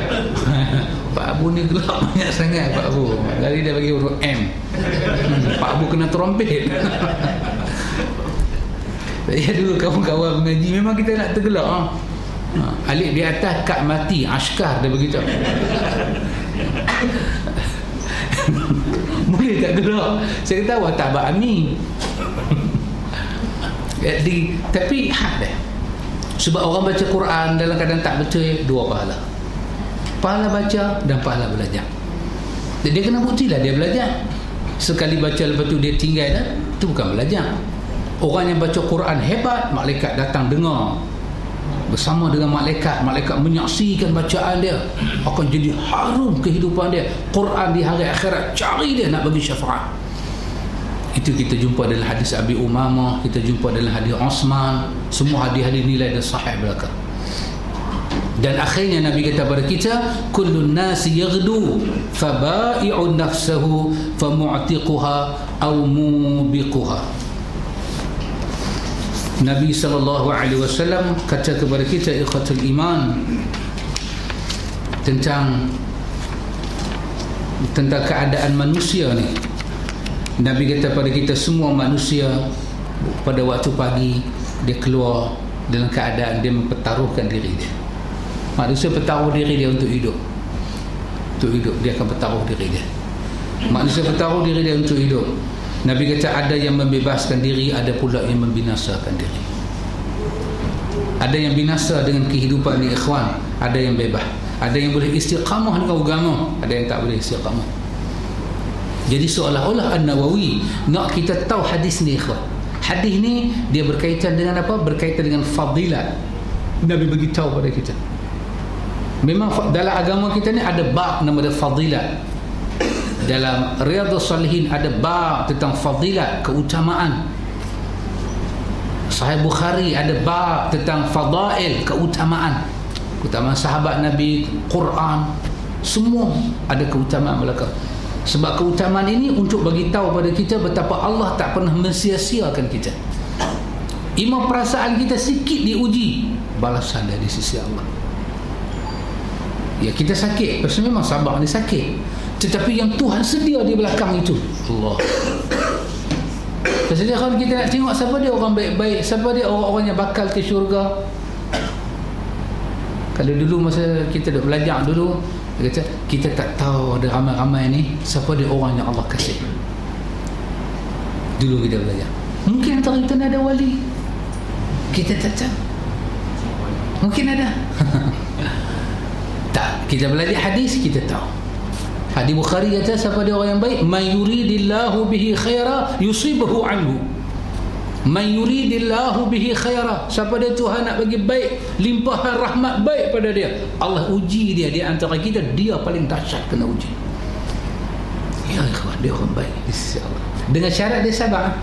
Speaker 1: Pak Abu ni gelak banyak sangat Pak Abu. Dari dia bagi huruf M. Pak Abu kena trompet. Saya dulu kawan-kawan mengaji memang kita nak tergelak. Alif di atas kad mati, askar dia begitu. Boleh tak gelak? Saya kata awak tak Ami. Tapi hak dia. Sebab orang baca Quran dalam keadaan tak betul, 2 pahala. Pahala baca dan pahala belajar. Dia kena buktilah dia belajar. Sekali baca lepas tu dia tinggal dah, itu bukan belajar. Orang yang baca Quran hebat, malaikat datang dengar bersama dengan malaikat menyaksikan bacaan dia, akan jadi harum kehidupan dia. Quran di hari akhirat cari dia nak bagi syafaat. Itu kita jumpa dalam hadis Abi Umamah, kita jumpa dalam hadis Osman. Semua hadis-hadis nilai dan sahih belaka. Dan akhirnya Nabi kata kepada kita, kullun nasi yaghdu fabai'un nafsahu famu'tiquha aw mubiquha. Nabi SAW kata kepada kita, ikhwatul iman, tentang keadaan manusia ni. Nabi kata pada kita, semua manusia pada waktu pagi dia keluar dalam keadaan dia mempertaruhkan diri dia. Manusia bertaruh diri dia untuk hidup. Untuk hidup dia akan bertaruh diri dia. Manusia bertaruh diri dia untuk hidup. Nabi kata ada yang membebaskan diri, ada pula yang membinasakan diri. Ada yang binasa dengan kehidupan ni ikhwan, ada yang bebas. Ada yang boleh istiqamah dengan agama, ada yang tak boleh istiqamah. Jadi seolah-olah An-Nawawi nak kita tahu hadis ni ikhwan. Hadis ni dia berkaitan dengan apa? Berkaitan dengan fadilat. Nabi beritahu pada kita. Memang dalam agama kita ni ada bab nama dia fadilat. Dalam Riyadhus Salihin ada bab tentang fadilat, keutamaan. Sahih Bukhari ada bab tentang fadail, keutamaan. Keutamaan sahabat Nabi, Quran, semua ada keutamaan belaka. Sebab keutamaan ini untuk bagi tahu pada kita betapa Allah tak pernah mensia-siakan kita. Imam perasaan kita sikit diuji, balasan dari sisi Allah. Ya, kita sakit, pasal memang sabar ni sakit. Tetapi yang Tuhan sedia di belakang itu, Allah. Pasal kalau kita nak tengok siapa dia orang baik-baik, siapa dia orang-orang yang bakal ke syurga. Kalau dulu masa kita duk belajar dulu, dia kata kita tak tahu ada ramai-ramai ni siapa dia orang yang Allah kasih. Dulu kita belajar. Mungkin antara kita ada wali, kita tak tahu. Mungkin ada. Tak, kita belajar hadis kita tahu. Hadis Bukhari kata siapa dia orang yang baik, man yuridillahu bihi khaira yusibahu anhu. Man yuridillahu bihi khaira, siapa dia Tuhan nak bagi baik, limpahan rahmat baik pada dia, Allah uji dia di antara kita, dia paling dahsyat kena uji. Ya ikhwan, dia orang baik insya-Allah. Dengan syarat dia sabar.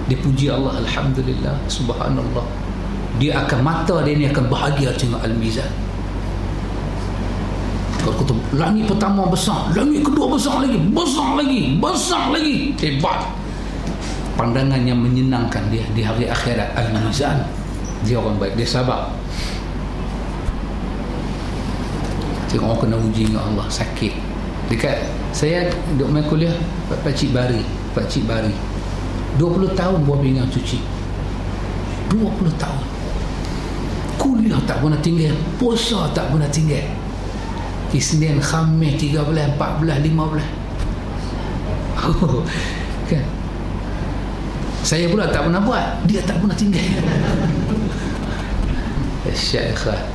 Speaker 1: Dia puji Allah, alhamdulillah, subhanallah. Dia akan mata dia ni akan bahagia tengok al-mizan. Kalau kata langit pertama besar, langit kedua besar lagi, besar lagi, besar lagi, hebat. Pandangan yang menyenangkan dia di hari akhirat, al-mizan. Dia orang baik, dia sabar. Tengok orang kena uji dengan Allah, sakit. Dekat saya duduk main kuliah Pakcik Bari 20 tahun buah pinggang cuci, 20 tahun kuliah tak pernah tinggal, puasa tak pernah tinggal, Isnin, Khamis, 13, 14, 15. Kan? Saya pula tak pernah buat, dia tak pernah tinggal. Syekhah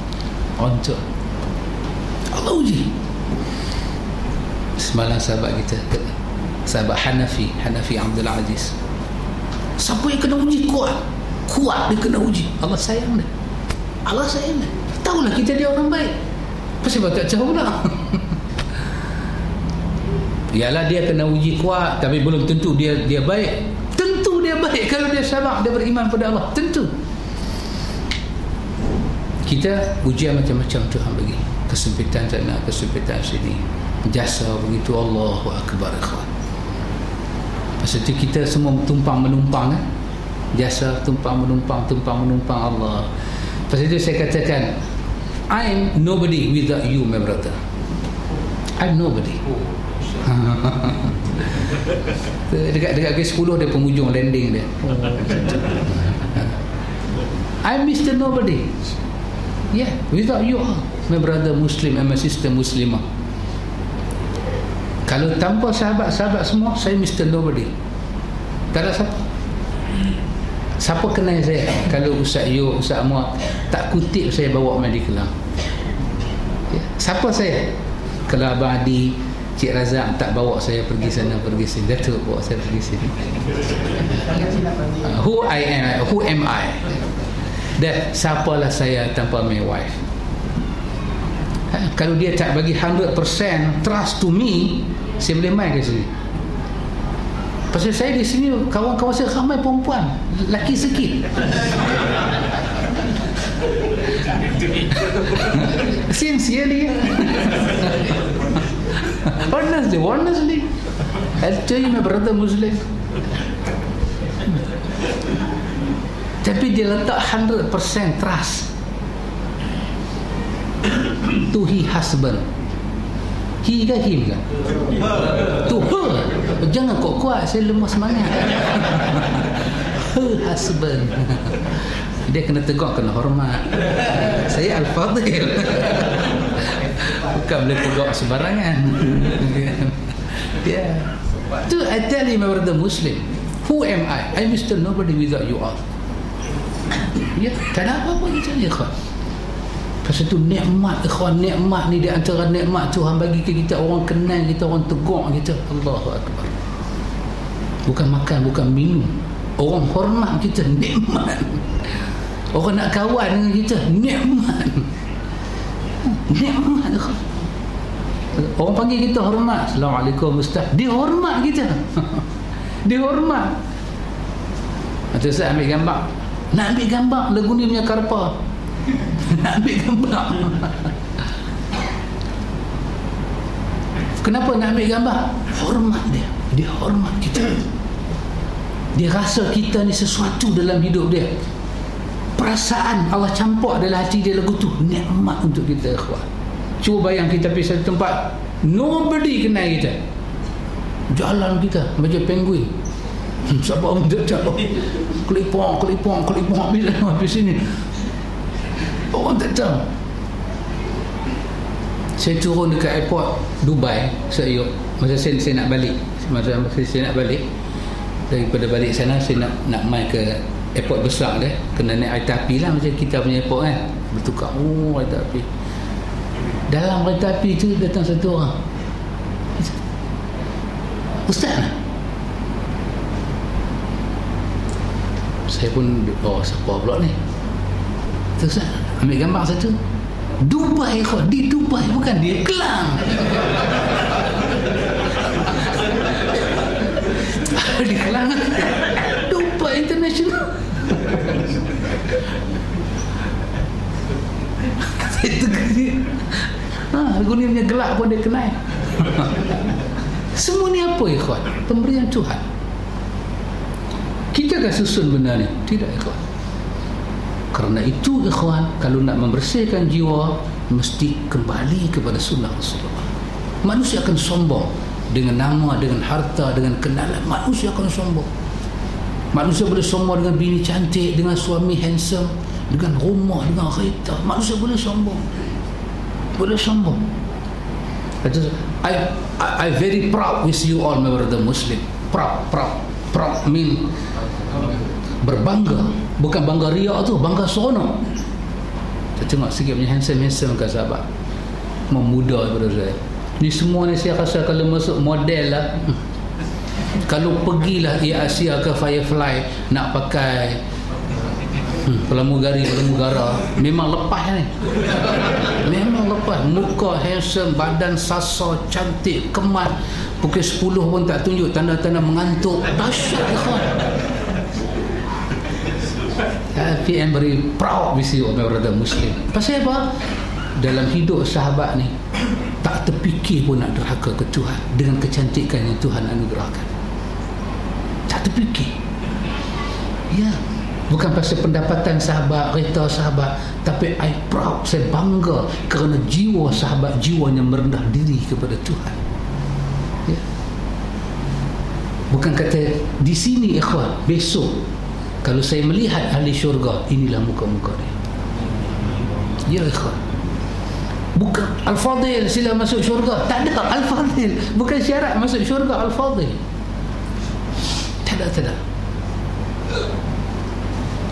Speaker 1: untuk Allah uji. Semalam sahabat kita, sahabat Hanafi Abdul Aziz, siapa yang kena uji kuat? kuat, dia kena uji. Allah sayang dia. Allah sayang dia. Tahulah kita dia orang baik. Pasal tak tahu pula. Yalah, dia kena uji kuat, tapi belum tentu dia baik. Tentu dia baik kalau dia sabar, dia beriman pada Allah. Tentu. Kita ujian macam-macam Tuhan bagi. Kesempitan sana, kesempitan sini. Jasa begitu, Allahu Akbar, ikhwan. Pasal itu kita semua tumpang menumpang kan? Jasa tumpang menumpang Allah. Pasal itu saya katakan, I'm nobody without you, my brother. I'm nobody. Dekat ke-10 dia penghujung landing dia. I'm Mr. Nobody. Yeah, without you all, my brother Muslim and my sister Muslimah. Kalau tanpa sahabat-sahabat semua, saya Mr. Nobody. Tak ada siapa. Siapa kenal saya? Kalau Ustaz Yu, Ustaz Muat tak kutip saya bawa main di Kelang. Ya. Siapa saya? Kalau Abang Adi, Cik Razak tak bawa saya pergi sana, pergi sini. Datuk bawa saya pergi sini. Who am I? Dan siapalah saya tanpa my wife? Kalau dia tak bagi 100% trust to me, saya boleh main ke sini. Pasal saya di sini kawan-kawan saya ramai perempuan, lelaki sikit. Sincerely. Honestly, I'll tell you, my brother Muslim. Tapi dia letak 100% trust to his husband. He ke him ke? To her. Jangan kuat-kuat, saya lemah semangat. Her husband. Dia kena tegur, kena hormat. Saya Al-Fadhil. Bukan boleh tegur sembarangan. Yeah. Tu I tell you, my brother Muslim, who am I? I'm Mr. Nobody without you all. Ya, tak ada apa-apa kita ni, ikhwan. Pasal tu nikmat, ikhwan, nikmat ni di antara nikmat Tuhan bagi ke kita, orang kenal kita, orang tegur kita. Allahu Akbar. Bukan makan, bukan minum. Orang hormat kita, nikmat. Orang nak kawan dengan kita, nikmat. Nikmat, ikhwan. Orang panggil kita hormat. Assalamualaikum Ustaz. Dia hormat kita. Dia hormat. Atau saya ambil gambar. Nak ambil gambar lagu ni punya karpa. Nak ambil gambar. Kenapa nak ambil gambar? Hormat dia. Dia hormat kita. Dia rasa kita ni sesuatu dalam hidup dia. Perasaan Allah campur dalam hati dia lagu tu. Nikmat untuk kita, ikhwan. Cuba bayang kita pergi satu tempat, nobody kenal kita. Jalan kita macam penguin. Siapa orang tak tahu. Kelipong habis sini. Orang tak tahu. Saya turun dekat airport Dubai, masa saya nak balik. Masa saya nak balik, daripada balik sana saya nak main ke airport besar dia. Kena naik kereta api lah, macam kita punya airport kan. Bertukar, kereta api. Dalam kereta api tu datang satu orang. Ustaz lah. Saya pun, siapa pula ni? Terus ambil gambar satu. Dubai kau, di Dubai, bukan di Kelang. Di Kelang. Dubai International. Itu dia. Lagu ni punya gelak pun dia kenal. Semua ni apa, ikhwan? Pemberian Tuhan. Kita akan susun benda ni? Tidak, ikhwan. Kerana itu, ikhwan, kalau nak membersihkan jiwa, mesti kembali kepada sunnah Rasulullah. Manusia akan sombong dengan nama, dengan harta, dengan kenalan. Manusia akan sombong. Manusia boleh sombong dengan bini cantik, dengan suami handsome, dengan rumah, dengan kereta. Manusia boleh sombong. Boleh sombong. I very proud with you all, my brother Muslim. Proud mean berbangga. Bukan bangga riak tu, bangga seronok. Saya tengok sikit punya handsome kat sahabat, memuda daripada saya. Ni semua ni saya rasa kalau masuk model lah. Kalau pergilah Air Asia ke Firefly, nak pakai Pramugara memang lepas ni. Memang lepas. Muka handsome, badan sasa, cantik, kemat. Pukul 10 pun tak tunjuk tanda-tanda mengantuk. Dahsyat ikhwan. Tapi I'm very proud with you, my brother Muslim. Pasal apa? Dalam hidup sahabat ni tak terfikir pun nak derhaka ke Tuhan dengan kecantikan yang Tuhan anugerahkan. Tak terfikir. Ya. Bukan pasal pendapatan sahabat, kereta sahabat, tapi I proud, saya bangga kerana jiwa sahabat, jiwanya merendah diri kepada Tuhan. Ya. Bukan kata di sini ikhwan, besok kalau saya melihat ahli syurga, inilah muka-muka dia. Ya ikhwan. Bukan Al-Fadhil sila masuk syurga. Tak ada Al-Fadhil. Bukan syarat masuk syurga Al-Fadhil. Tak ada.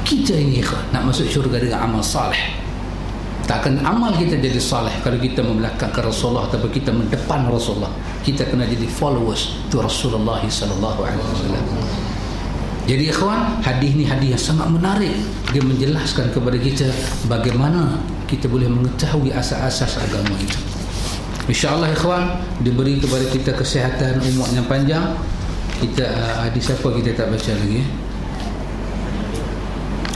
Speaker 1: Kita ini ikhwan nak masuk syurga dengan amal salih. Takkan amal kita jadi salih kalau kita membelakangkan Rasulullah atau kita mendepan Rasulullah. Kita kena jadi followers to Rasulullah sallallahu alaihi wasallam. Jadi ikhwan, hadis ni hadis yang sangat menarik. Dia menjelaskan kepada kita bagaimana kita boleh mengetahui asas-asas agama itu. InsyaAllah ikhwan, diberi kepada kita kesihatan, umur yang panjang. Kita hadis apa kita tak baca lagi?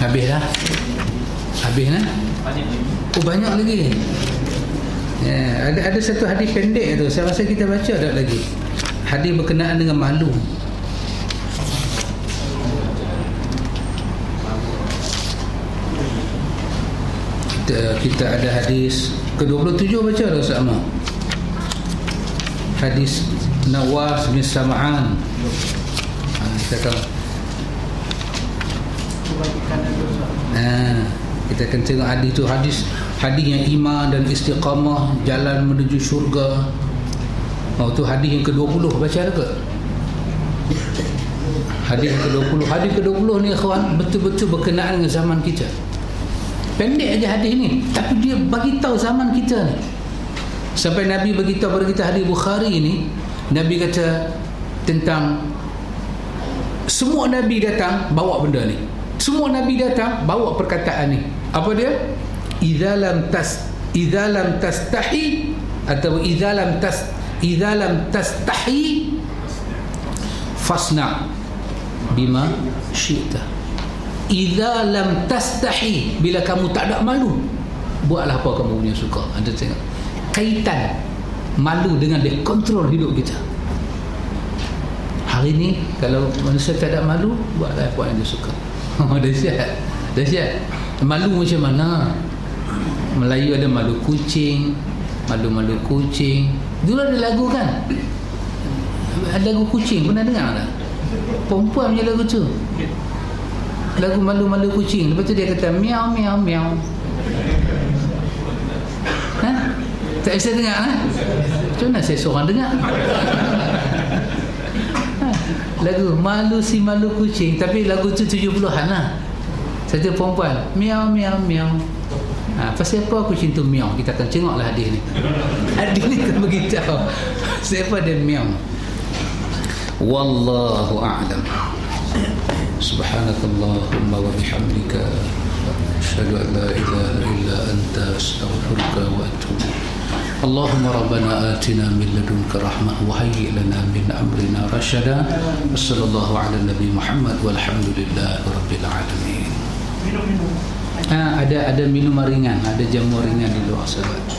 Speaker 1: Habis dah? Habis dah? Oh banyak lagi. Ya, ada satu hadis pendek tu. Saya rasa kita baca tak lagi. Hadis berkenaan dengan malu. Kita ada hadis ke-27 baca dah sama. Hadis Nawas bin Sam'an. Kita akan tengok hadis tu, hadis yang iman dan istiqamah, jalan menuju syurga. Tu hadis yang ke-20 baca ada ke? Hadis yang ke-20. Hadis ke-20 ni ikhwan betul-betul berkenaan dengan zaman kita. Pendek aja hadis ni, tapi dia bagi tahu zaman kita ni. Sampai Nabi beritahu kepada kita, hadis Bukhari ni, Nabi kata tentang semua Nabi datang bawa benda ni. Semua Nabi datang bawa perkataan ni. Apa dia? Idza lam tastahi atau idza lam tastahi fasna bima syi'ta. Idza lam tastahi, bila kamu tak ada malu, buatlah apa kamu punya suka. Anda tengok kaitan malu dengan dia kontrol hidup kita. Hari ni kalau manusia tak ada malu, buatlah apa yang dia suka. Dahsyat. Malu macam mana? Melayu ada malu kucing, malu-malu kucing. Dulu ada lagu kan? Ada lagu kucing, pernah dengar tak? Perempuan punya lagu tu. Lagu malu-malu kucing. Lepas tu dia kata miau miau miau. Tak bisa dengar macam mana saya seorang dengar? Lagu malu si malu kucing, tapi lagu tu 70-an lah. Satu perempuan miau miau miau. Pasal apa kucing tu miau? Kita akan tengoklah hadis ni. Hadis ni akan beritahu siapa dia miau. Wallahu a'lam. Subhanakallahumma wa bihamdika asyhadu an la ilaha illa anta astaghfiruka wa atubu. Allahumma rabbana atina min ladunka rahmah wa hayyi lana min amrina rashada. Wassallallahu ala nabi Muhammad walhamdulillahi rabbil alamin. Ada minum ringan, ada jamu ringan di luar sahabat.